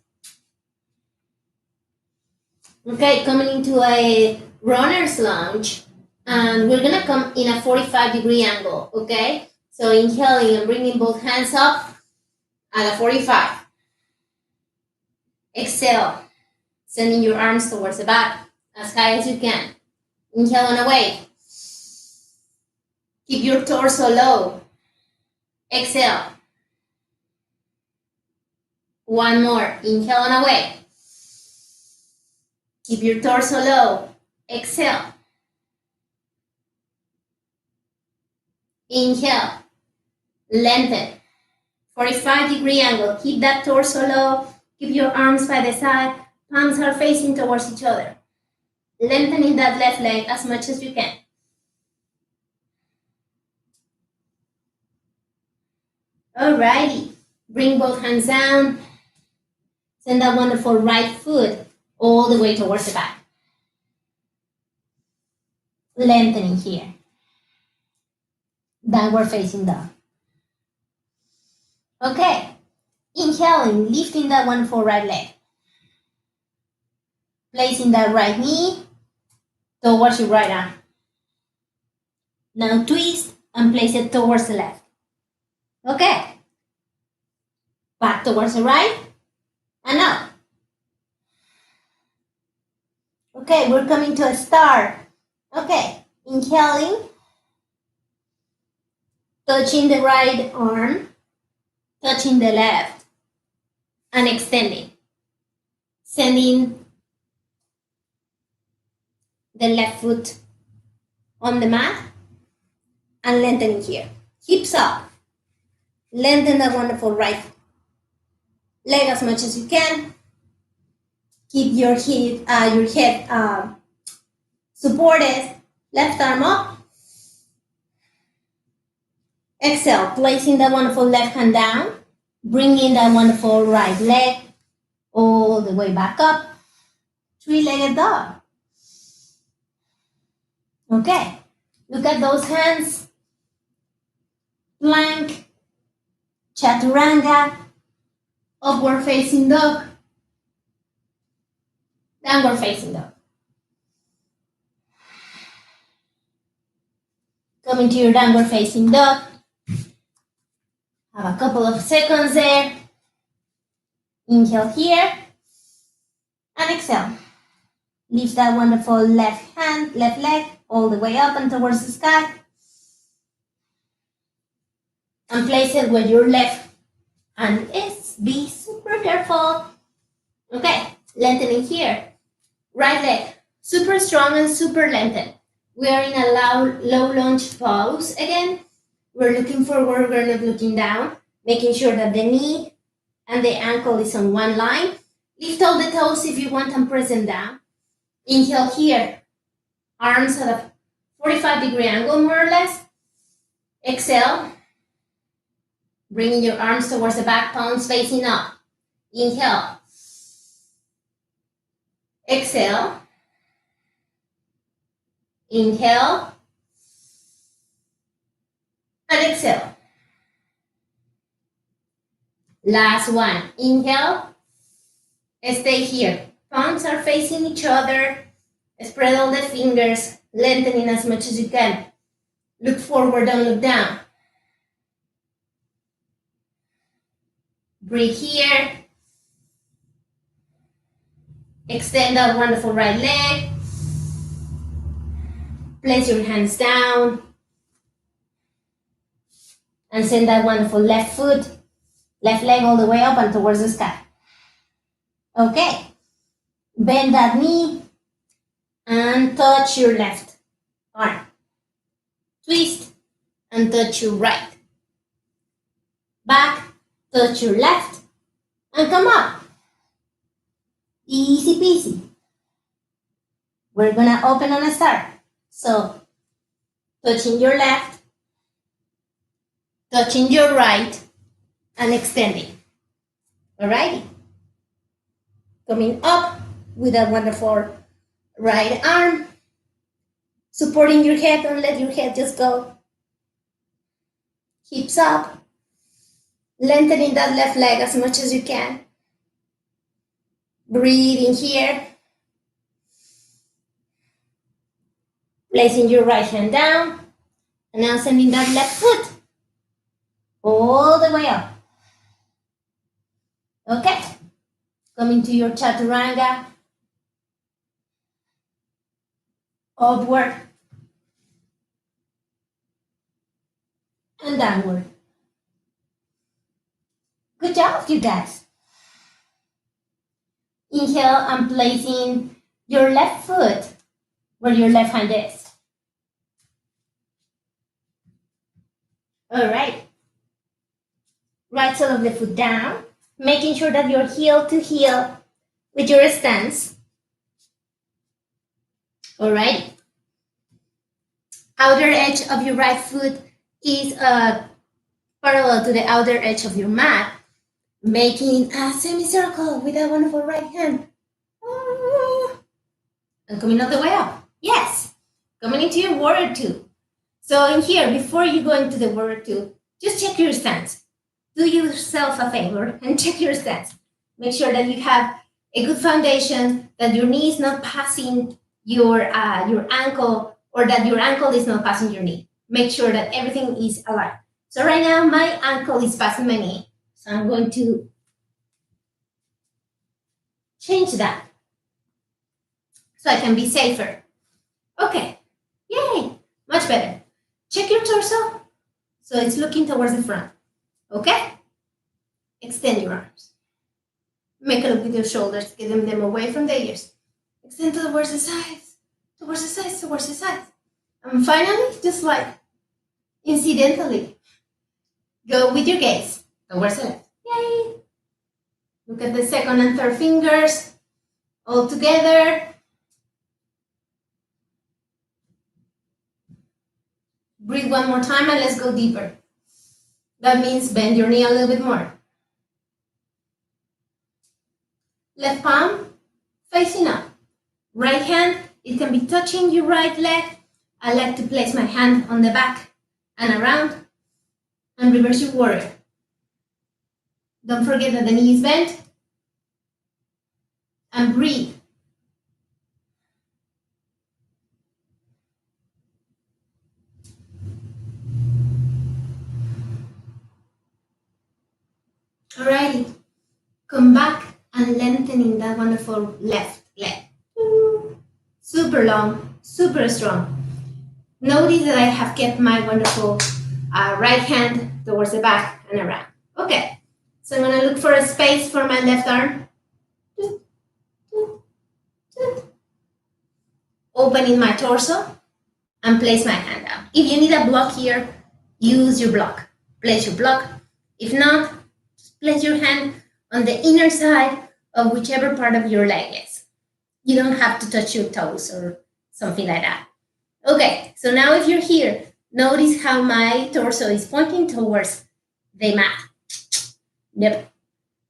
Okay, coming into a runner's lunge, and we're gonna come in a 45-degree angle, okay? So inhaling and bringing both hands up at a 45. Exhale, sending your arms towards the back as high as you can. Inhale and away. Keep your torso low. Exhale. One more. Inhale and away. Keep your torso low. Exhale. Inhale. Lengthen. 45-degree angle. Keep that torso low. Keep your arms by the side. Palms are facing towards each other. Lengthening that left leg as much as you can. Alrighty. Bring both hands down. Send that wonderful right foot all the way towards the back. Lengthening here. Downward facing dog. Okay. Inhaling, lifting that wonderful right leg. Placing that right knee towards your right arm. Now twist and place it towards the left. Okay. Back towards the right and up. Okay, we're coming to a star. Okay, inhaling, touching the right arm, touching the left, and extending. Sending the left foot on the mat and lengthening here. Hips up. Lengthen that wonderful right leg as much as you can. Keep your head supported. Left arm up. Exhale, placing that wonderful left hand down. Bringing that wonderful right leg all the way back up. Three-legged dog. Okay, look at those hands. Plank, chaturanga, upward facing dog, downward facing dog. Coming to your downward facing dog. Have a couple of seconds there. Inhale here and exhale. Lift that wonderful left leg all the way up and towards the sky. And place it where your left hand is. Be super careful. Okay, lengthening here. Right leg, super strong and super lengthened. We are in a low lunge pose again. We're looking forward, we're not looking down. Making sure that the knee and the ankle is on one line. Lift all the toes if you want and press them down. Inhale here. Arms at a 45-degree angle, more or less. Exhale. Bringing your arms towards the back, palms facing up. Inhale. Exhale. Inhale. And exhale. Last one. Inhale. Stay here. Palms are facing each other. Spread all the fingers, lengthening as much as you can. Look forward, don't look down. Breathe here. Extend that wonderful right leg. Place your hands down. And send that wonderful left foot, left leg all the way up and towards the sky. Okay. Bend that knee and touch your left arm. Twist and touch your right. Back, touch your left, and come up. Easy peasy. We're gonna open on a start. So, touching your left, touching your right, and extending. Alrighty. Coming up with a wonderful right arm, supporting your head, don't let your head just go. Hips up, lengthening that left leg as much as you can. Breathing here. Placing your right hand down, and now sending that left foot all the way up. Okay, coming to your chaturanga, upward and downward. Good job, you guys. Inhale and placing your left foot where your left hand is. All right. Right sole of the foot down, making sure that you're heel to heel with your stance. All right. Outer edge of your right foot is parallel to the outer edge of your mat, making a semicircle with that wonderful right hand. And coming all the way up. Yes. Coming into your warrior two. So in here, before you go into the warrior two, just check your stance. Do yourself a favor and check your stance. Make sure that you have a good foundation, that your knee is not passing your ankle, or that your ankle is not passing your knee. Make sure that everything is aligned. So right now, my ankle is passing my knee. So I'm going to change that so I can be safer. Okay, yay, much better. Check your torso so it's looking towards the front. Okay? Extend your arms. Make a look with your shoulders, get them away from the ears. Extend towards the sides, towards the sides, towards the sides. And finally, just like incidentally, go with your gaze towards the left. Yay! Look at the second and third fingers all together. Breathe one more time and let's go deeper. That means bend your knee a little bit more. Left palm facing up. Right hand, it can be touching your right leg. I like to place my hand on the back and around and reverse your warrior. Don't forget that the knee is bent. And breathe. Alrighty, come back and lengthening that wonderful left leg. Super long, super strong. Notice that I have kept my wonderful right hand towards the back and around. Okay, so I'm gonna look for a space for my left arm. Opening my torso and place my hand down. If you need a block here, use your block. Place your block. If not, place your hand on the inner side of whichever part of your leg is. You don't have to touch your toes or something like that. Okay, so now if you're here, notice how my torso is pointing towards the mat. Yep.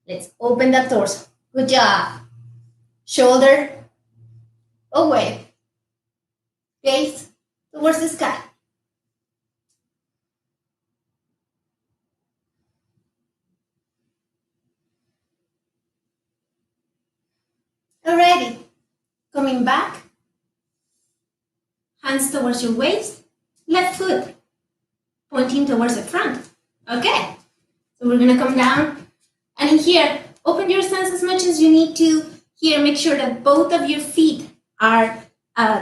Let's open that torso. Good job. Shoulder away. Gaze towards the sky. Alrighty, coming back hands towards your waist, left foot pointing towards the front. Okay, so we're gonna come down, and in here, open your stance as much as you need to. Here, make sure that both of your feet are,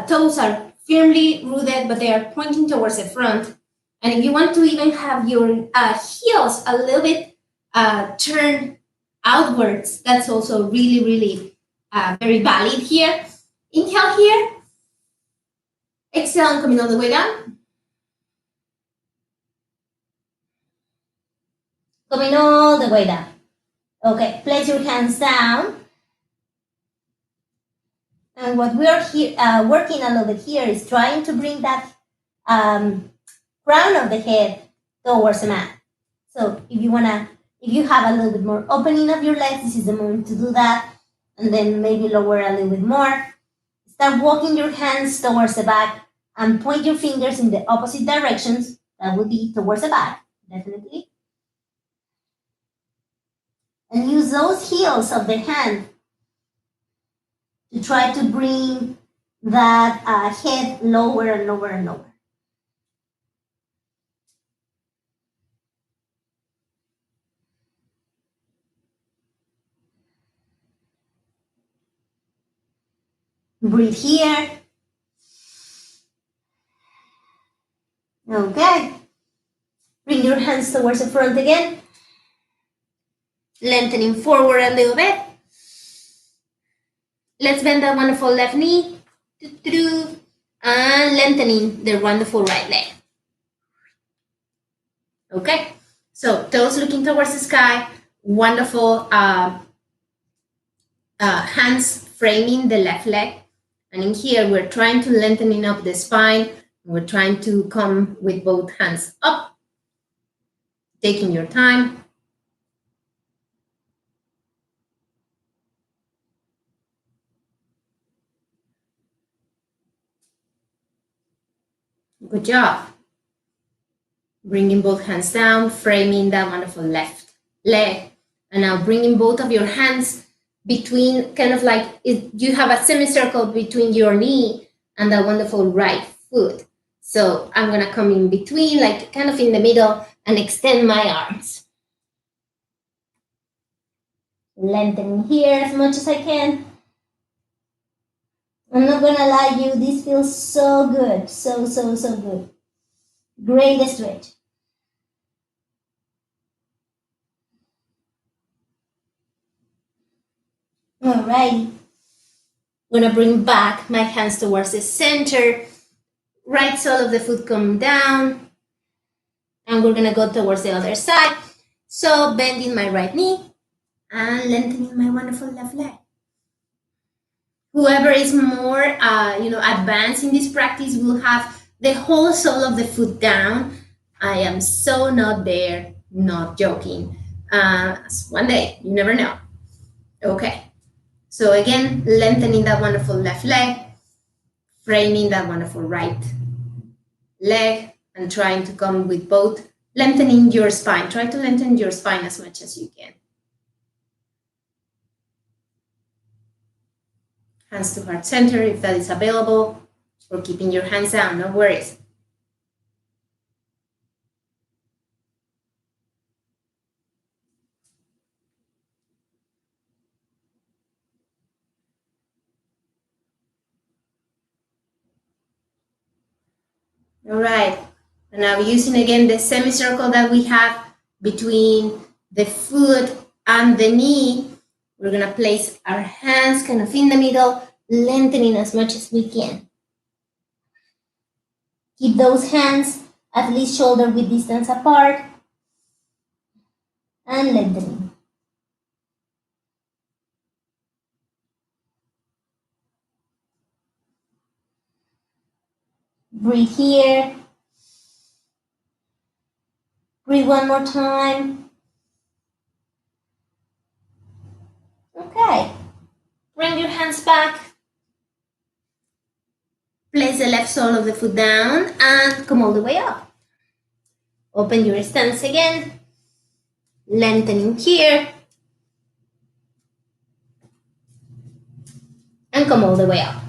toes are firmly rooted, but they are pointing towards the front. And if you want to even have your heels a little bit turned outwards, that's also really, really very valid here. Inhale here. Exhale, coming all the way down. Coming all the way down. Okay, place your hands down. And what we are here working a little bit here is trying to bring that crown of the head towards the mat. So if you have a little bit more opening of your legs, this is the moment to do that. And then maybe lower a little bit more. Start walking your hands towards the back and point your fingers in the opposite directions. That would be towards the back, definitely. And use those heels of the hand to try to bring that head lower and lower and lower. Breathe here. Okay. Bring your hands towards the front again. Lengthening forward a little bit. Let's bend that wonderful left knee. And lengthening the wonderful right leg. Okay. So toes looking towards the sky. Wonderful hands framing the left leg. And in here, we're trying to lengthening up the spine. We're trying to come with both hands up. Taking your time. Good job. Bringing both hands down, framing that wonderful left leg. And now bringing both of your hands between, kind of like you have a semicircle between your knee and that wonderful right foot. So I'm gonna come in between, like kind of in the middle, and extend my arms. Lengthening here as much as I can. I'm not gonna lie you, this feels so good, so good. Great stretch. All right. I'm gonna bring back my hands towards the center. Right sole of the foot come down. And we're gonna go towards the other side. So bending my right knee and lengthening my wonderful left leg. Whoever is more, advanced in this practice will have the whole sole of the foot down. I am so not there, not joking. One day, you never know. Okay. So again, lengthening that wonderful left leg, framing that wonderful right leg, and trying to come with both, lengthening your spine. Try to lengthen your spine as much as you can. Hands to heart center if that is available, or keeping your hands down, no worries. All right, and now using again the semicircle that we have between the foot and the knee, we're gonna place our hands kind of in the middle, lengthening as much as we can. Keep those hands at least shoulder width distance apart, and lengthening. Breathe here. Breathe one more time. Okay. Bring your hands back. Place the left sole of the foot down and come all the way up. Open your stance again. Lengthening here. And come all the way up.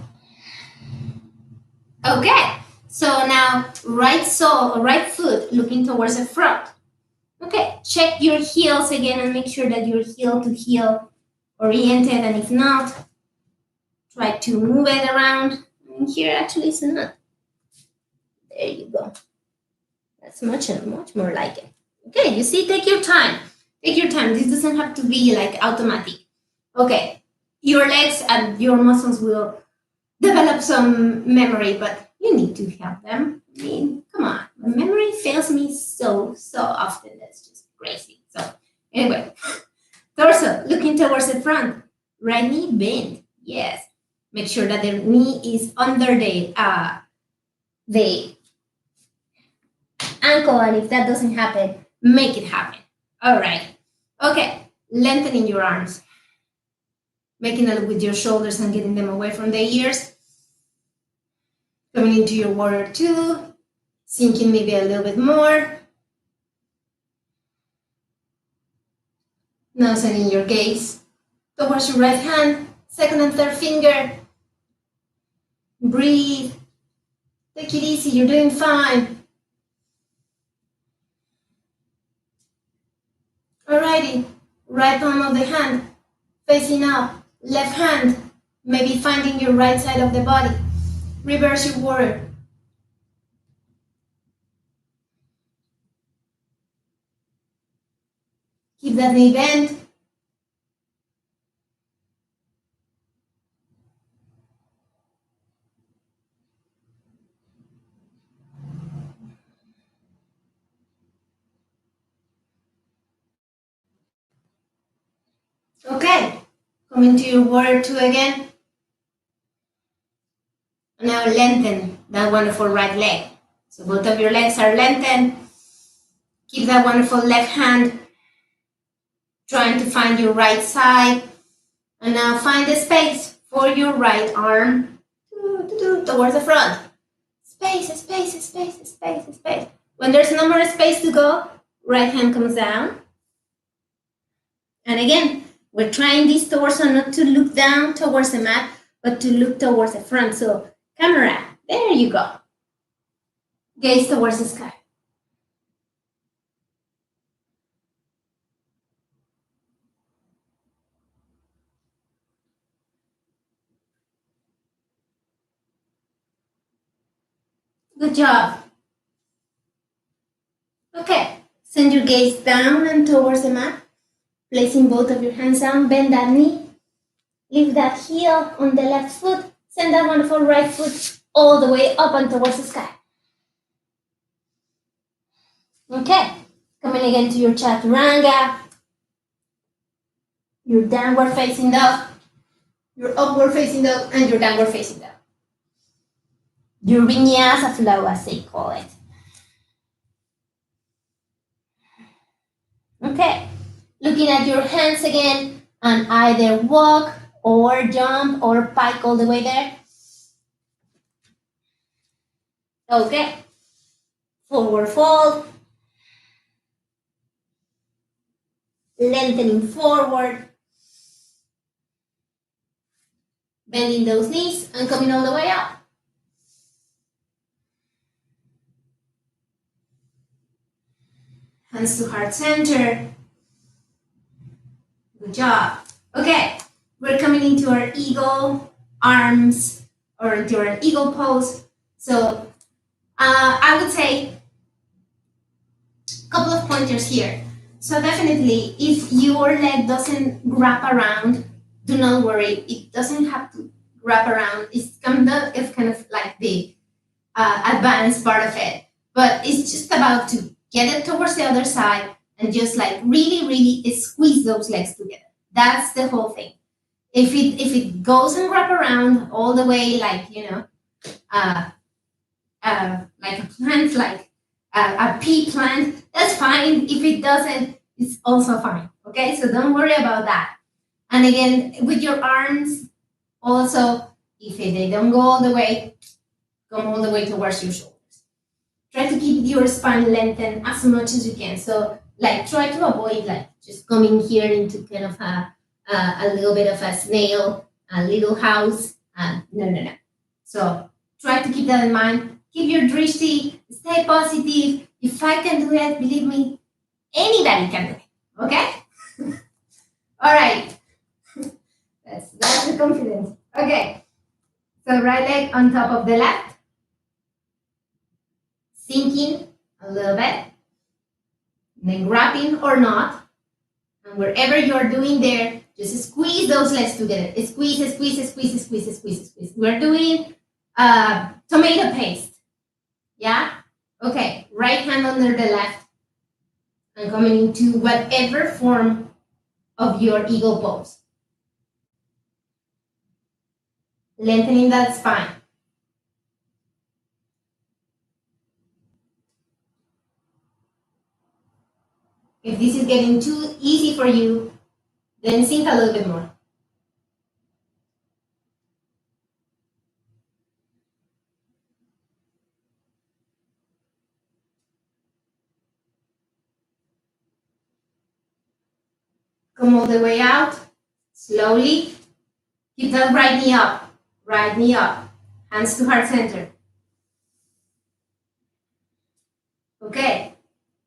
Okay. So now right foot looking towards the front. Okay, check your heels again and make sure that you're heel to heel oriented, and if not, try to move it around. And here actually it's not. There you go. That's much more like it. Okay, you see, take your time. Take your time. This doesn't have to be like automatic. Okay, your legs and your muscles will develop some memory, but you need to help them. I mean, come on. My memory fails me so often. That's just crazy. So anyway, torso, looking towards the front. Right knee bend. Yes. Make sure that the knee is under the ankle, and if that doesn't happen, make it happen. All right. Okay. Lengthening your arms. Making it with your shoulders and getting them away from the ears. Coming into your warrior two. Sinking maybe a little bit more. Now sending your gaze towards your right hand, second and third finger. Breathe. Take it easy. You're doing fine. Alrighty. Right palm of the hand facing up. Left hand maybe finding your right side of the body. Reverse your warrior. Keep that knee bent. Okay, coming to your warrior two again. Now lengthen that wonderful right leg. So both of your legs are lengthened. Keep that wonderful left hand trying to find your right side. And now find the space for your right arm towards the front. Space, space, space, space, space. When there's no more space to go, right hand comes down. And again, we're trying this torso not to look down towards the mat, but to look towards the front. So camera, there you go. Gaze towards the sky. Good job. Okay, send your gaze down and towards the mat. Placing both of your hands down, bend that knee. Lift that heel on the left foot. Send that wonderful right foot all the way up and towards the sky. Okay, coming again to your chaturanga. Your downward facing dog. Your upward facing dog and your downward facing dog. Your vinyasa flow, as they call it. Okay, looking at your hands again and either walk or jump or pike all the way there. Okay, forward fold. Lengthening forward. Bending those knees and coming all the way up. Hands to heart center. Good job. Okay, we're coming into our eagle arms or into our eagle pose. So I would say a couple of pointers here. So definitely, if your leg doesn't wrap around, do not worry. It doesn't have to wrap around. It's kind of like the advanced part of it. But it's just about to get it towards the other side and just like really squeeze those legs together. That's the whole thing. If it goes and wrap around all the way, like like a plant, like a pea plant, that's fine. If it doesn't, it's also fine. Okay, so don't worry about that. And again, with your arms, also, if they don't go all the way, come all the way towards your shoulders. Try to keep your spine lengthened as much as you can. So, like, try to avoid like just coming here into kind of a little bit of a snail, a little house. No. So try to keep that in mind. keep your drishti, stay positive. If I can do it, believe me, anybody can do it. Okay? All right. That's the confidence. Okay. So right leg on top of the left. Sinking a little bit. Then grabbing or not. And wherever you're doing there, just squeeze those legs together. Squeeze, squeeze, squeeze, squeeze, squeeze, squeeze. We're doing tomato paste. Yeah? Okay. Right hand under the left. And coming into whatever form of your eagle pose. Lengthening that spine. If this is getting too easy for you, then sink a little bit more. Come all the way out, slowly. Keep that right knee up, right knee up. Hands to heart center. Okay,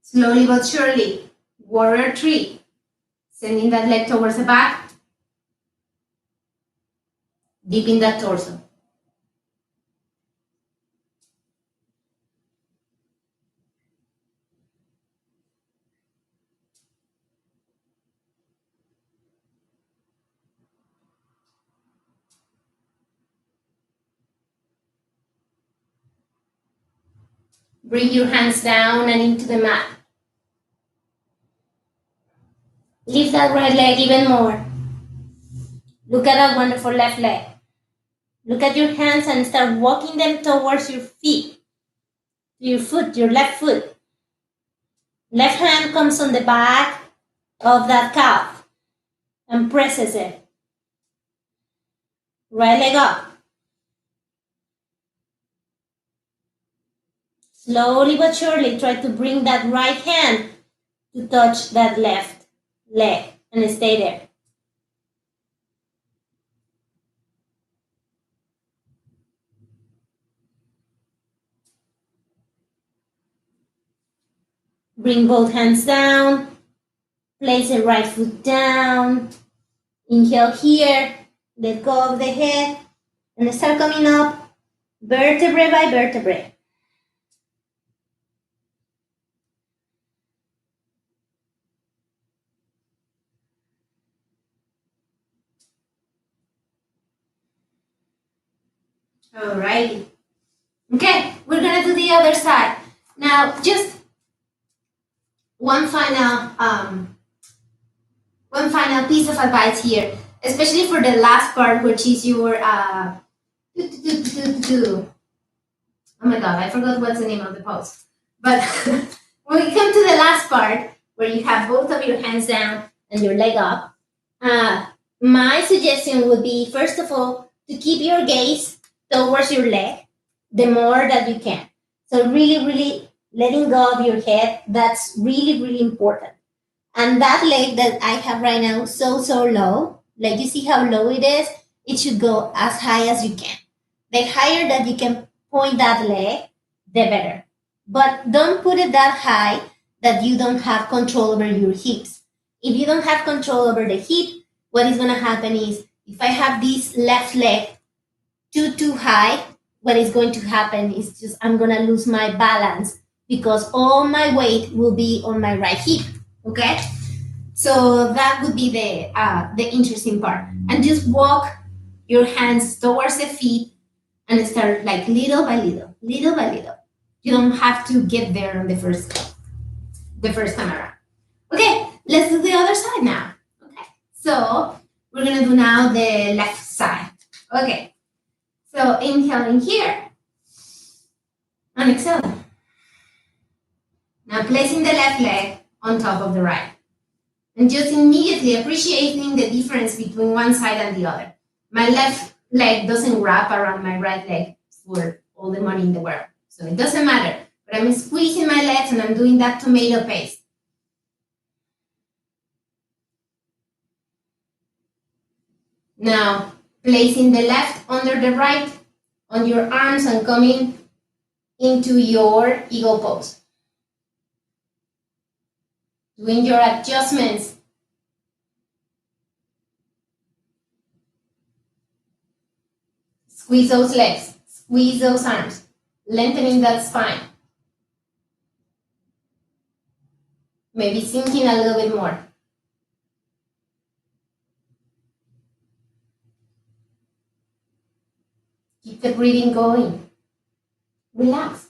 slowly but surely, warrior three. Sending that leg towards the back. Dipping that torso. Bring your hands down and into the mat. Lift that right leg even more. Look at that wonderful left leg. Look at your hands and start walking them towards your feet. Your foot, your left foot. Left hand comes on the back of that calf and presses it. Right leg up. Slowly but surely try to bring that right hand to touch that left leg and stay there. Bring both hands down. Place the right foot down. Inhale here. Let go of the head. And start coming up vertebrae by vertebrae. Alrighty. Okay, we're gonna do the other side. Now, just one final piece of advice here, especially for the last part, which is your oh my god, I forgot what's the name of the pose. But when we come to the last part, where you have both of your hands down and your leg up, my suggestion would be, first of all, to keep your gaze towards your leg the more that you can. So really, really letting go of your head, that's really, really important. And that leg that I have right now, so low, like you see how low it is, it should go as high as you can. The higher that you can point that leg, the better. But don't put it that high that you don't have control over your hips. If you don't have control over the hip, what is gonna happen is, if I have this left leg too high, what is going to happen is just I'm gonna lose my balance because all my weight will be on my right hip. Okay, so that would be the interesting part. And just walk your hands towards the feet and start like little by little, little by little. You don't have to get there on the first time around. Okay, let's do the other side now. Okay, so we're gonna do now the left side. Okay. So inhaling here and exhaling. Now placing the left leg on top of the right. And just immediately appreciating the difference between one side and the other. My left leg doesn't wrap around my right leg for all the money in the world. So it doesn't matter. But I'm squeezing my legs and I'm doing that tomato paste. Now, placing the left under the right on your arms and coming into your eagle pose. Doing your adjustments. Squeeze those legs, squeeze those arms, lengthening that spine. Maybe sinking a little bit more. Keep the breathing going. Relax.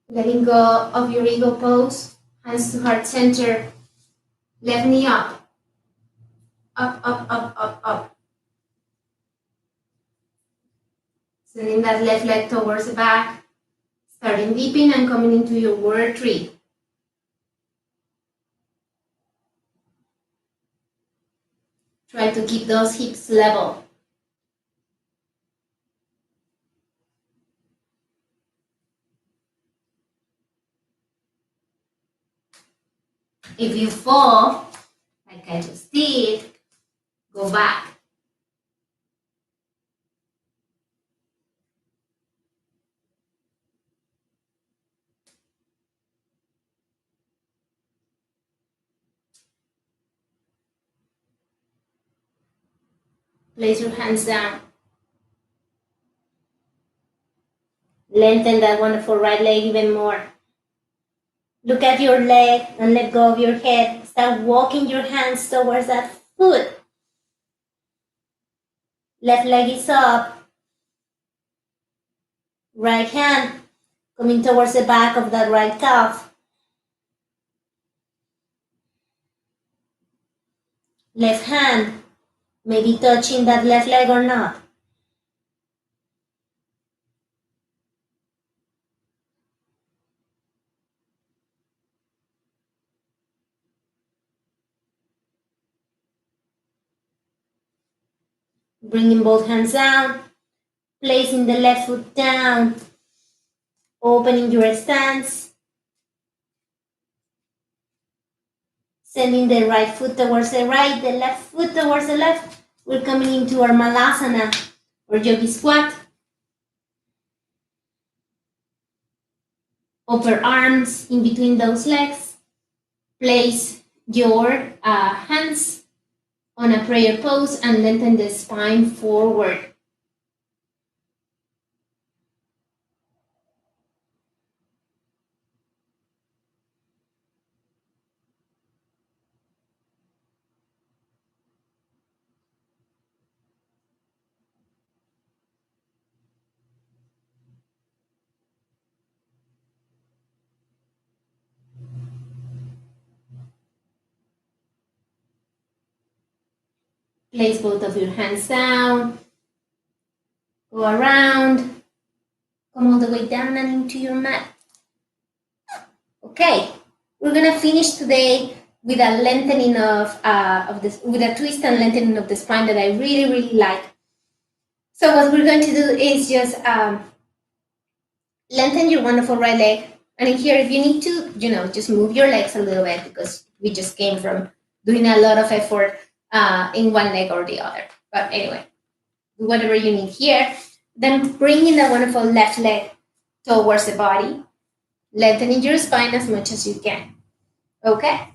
Letting go of your eagle pose, hands to heart center, left knee up, up, up, up, up, up. Sending that left leg towards the back, starting deep in and coming into your warrior three. Try to keep those hips level. If you fall, like I just did, go back. Place your hands down. Lengthen that wonderful right leg even more. Look at your leg and let go of your head. Start walking your hands towards that foot. Left leg is up. Right hand coming towards the back of that right calf. Left hand maybe touching that left leg or not. Bringing both hands down, placing the left foot down, opening your stance, sending the right foot towards the right, the left foot towards the left. We're coming into our Malasana or yogi squat. Upper arms in between those legs. Place your hands on a prayer pose and lengthen the spine forward. Place both of your hands down. Go around. Come all the way down and into your mat. Okay, we're gonna finish today with a lengthening of this, with a twist and lengthening of the spine that I really, really like. So what we're going to do is just lengthen your wonderful right leg. And in here, if you need to, just move your legs a little bit because we just came from doing a lot of effort in one leg or the other. But anyway, do whatever you need here. Then bringing the wonderful left leg towards the body, lengthening your spine as much as you can. Okay?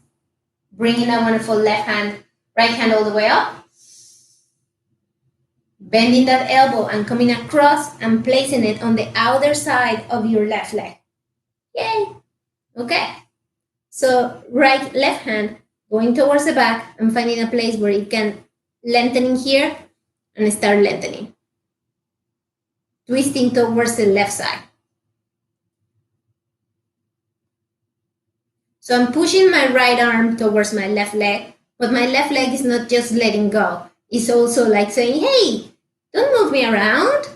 Bringing that wonderful left hand, right hand all the way up. Bending that elbow and coming across and placing it on the outer side of your left leg. Yay! Okay. So left hand going towards the back and finding a place where it can lengthening here and start lengthening. Twisting towards the left side. So I'm pushing my right arm towards my left leg, but my left leg is not just letting go. It's also like saying, hey, don't move me around.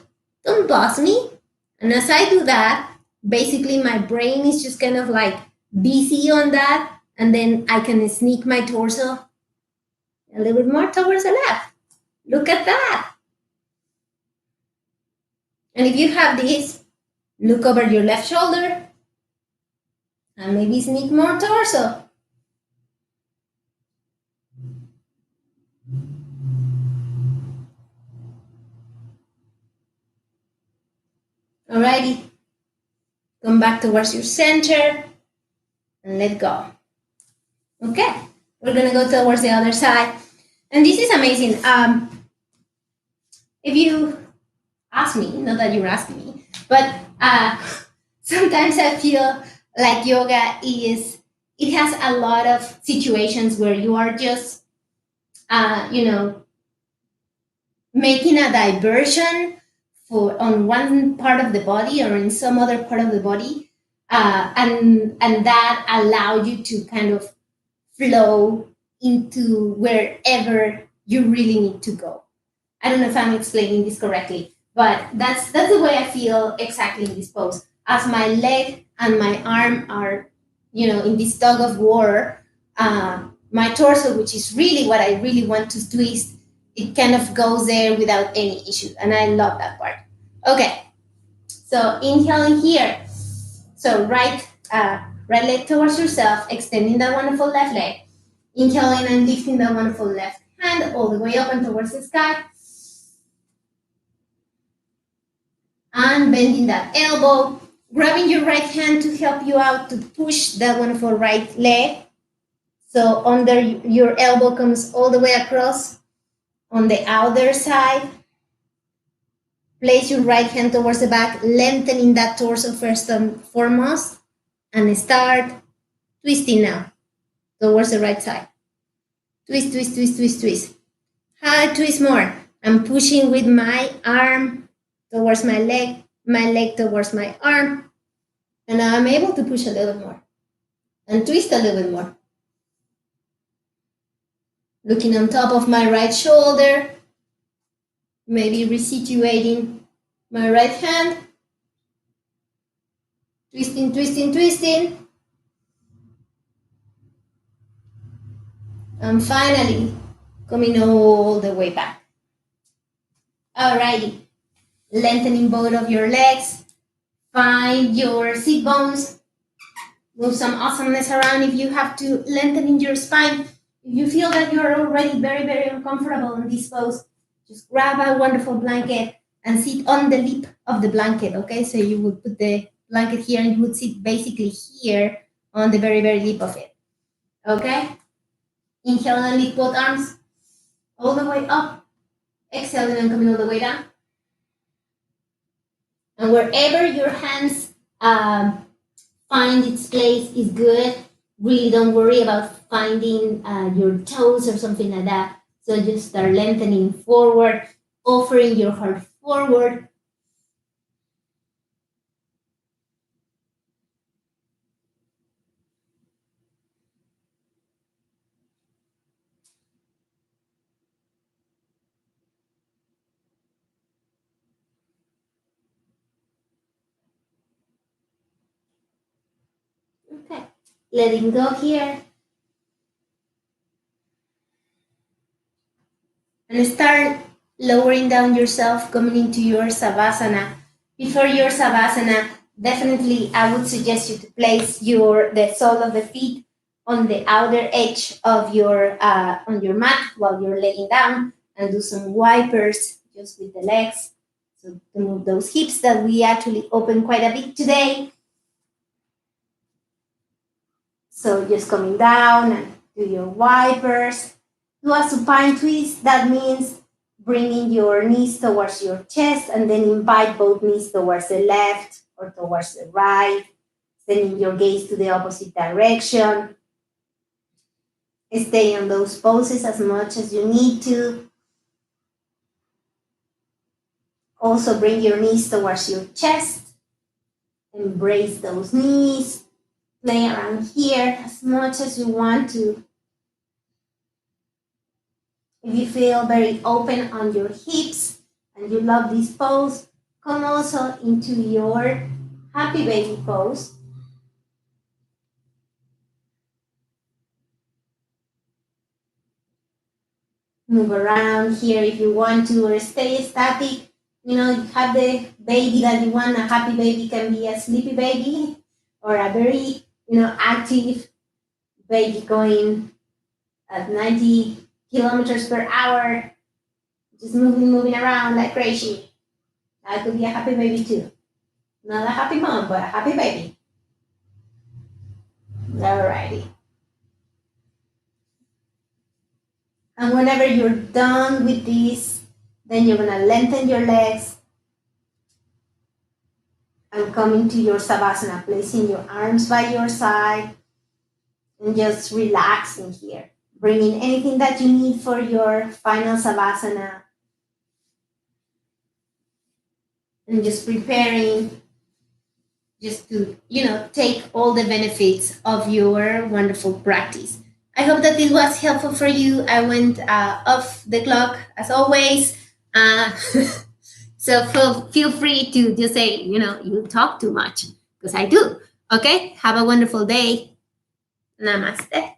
Don't boss me. And as I do that, basically my brain is just kind of like busy on that. And then I can sneak my torso a little bit more towards the left. Look at that. And if you have this, Look over your left shoulder and maybe sneak more torso. Alrighty. Come back towards your center and let go. Okay, we're gonna go towards the other side. And this is amazing. If you ask me, not that you're asking me, but sometimes I feel like yoga it has a lot of situations where you are just, making a diversion on one part of the body or in some other part of the body, and that allow you to kind of flow into wherever you really need to go. I don't know if I'm explaining this correctly, but that's the way I feel exactly in this pose. As my leg and my arm are, in this tug of war, my torso, which is really what I really want to twist, it kind of goes there without any issue, and I love that part. Okay, so inhaling here. So right leg towards yourself, extending that wonderful left leg. Inhaling and lifting that wonderful left hand all the way up and towards the sky. And bending that elbow, grabbing your right hand to help you out to push that wonderful right leg. So under your elbow comes all the way across on the outer side. Place your right hand towards the back, lengthening that torso first and foremost, and start twisting now towards the right side. Twist, twist, twist, twist, twist. How twist more? I'm pushing with my arm towards my leg towards my arm, and now I'm able to push a little more and twist a little bit more. Looking on top of my right shoulder, maybe resituating my right hand, twisting, twisting, twisting, and finally coming all the way back. Alrighty, lengthening both of your legs, find your sit bones, move some awesomeness around if you have to, lengthening your spine. If you feel that you're already very, very uncomfortable in this pose, just grab a wonderful blanket and sit on the lip of the blanket, okay? So you would put the blanket here and you would sit basically here on the very, very lip of it, okay? Inhale and lift both arms all the way up. Exhaling and coming all the way down. And wherever your hands find its place is good. Really don't worry about finding your toes or something like that. So just start lengthening forward, offering your heart forward. Okay, letting go here. And start lowering down yourself, coming into your Savasana. Before your Savasana, definitely I would suggest you to place the sole of the feet on the outer edge of your on your mat while you're laying down, and do some wipers just with the legs. So to move those hips that we actually open quite a bit today. So just coming down and do your wipers. Do a supine twist. That means bringing your knees towards your chest and then invite both knees towards the left or towards the right, sending your gaze to the opposite direction. Stay on those poses as much as you need to. Also bring your knees towards your chest. Embrace those knees. Play around here as much as you want to. If you feel very open on your hips and you love this pose, come also into your happy baby pose. Move around here if you want to, or stay static you have the baby that you want. A happy baby can be a sleepy baby or a very, active baby going at 90 kilometers per hour, just moving around like crazy. That could be a happy baby too. Not a happy mom, but a happy baby. Alrighty. And whenever you're done with this, then you're gonna lengthen your legs and come into your savasana, placing your arms by your side and just relaxing here. Bringing anything that you need for your final savasana and just preparing just to, take all the benefits of your wonderful practice. I hope that this was helpful for you. I went off the clock as always. Uh, so feel free to just say, you talk too much because I do. Okay. Have a wonderful day. Namaste.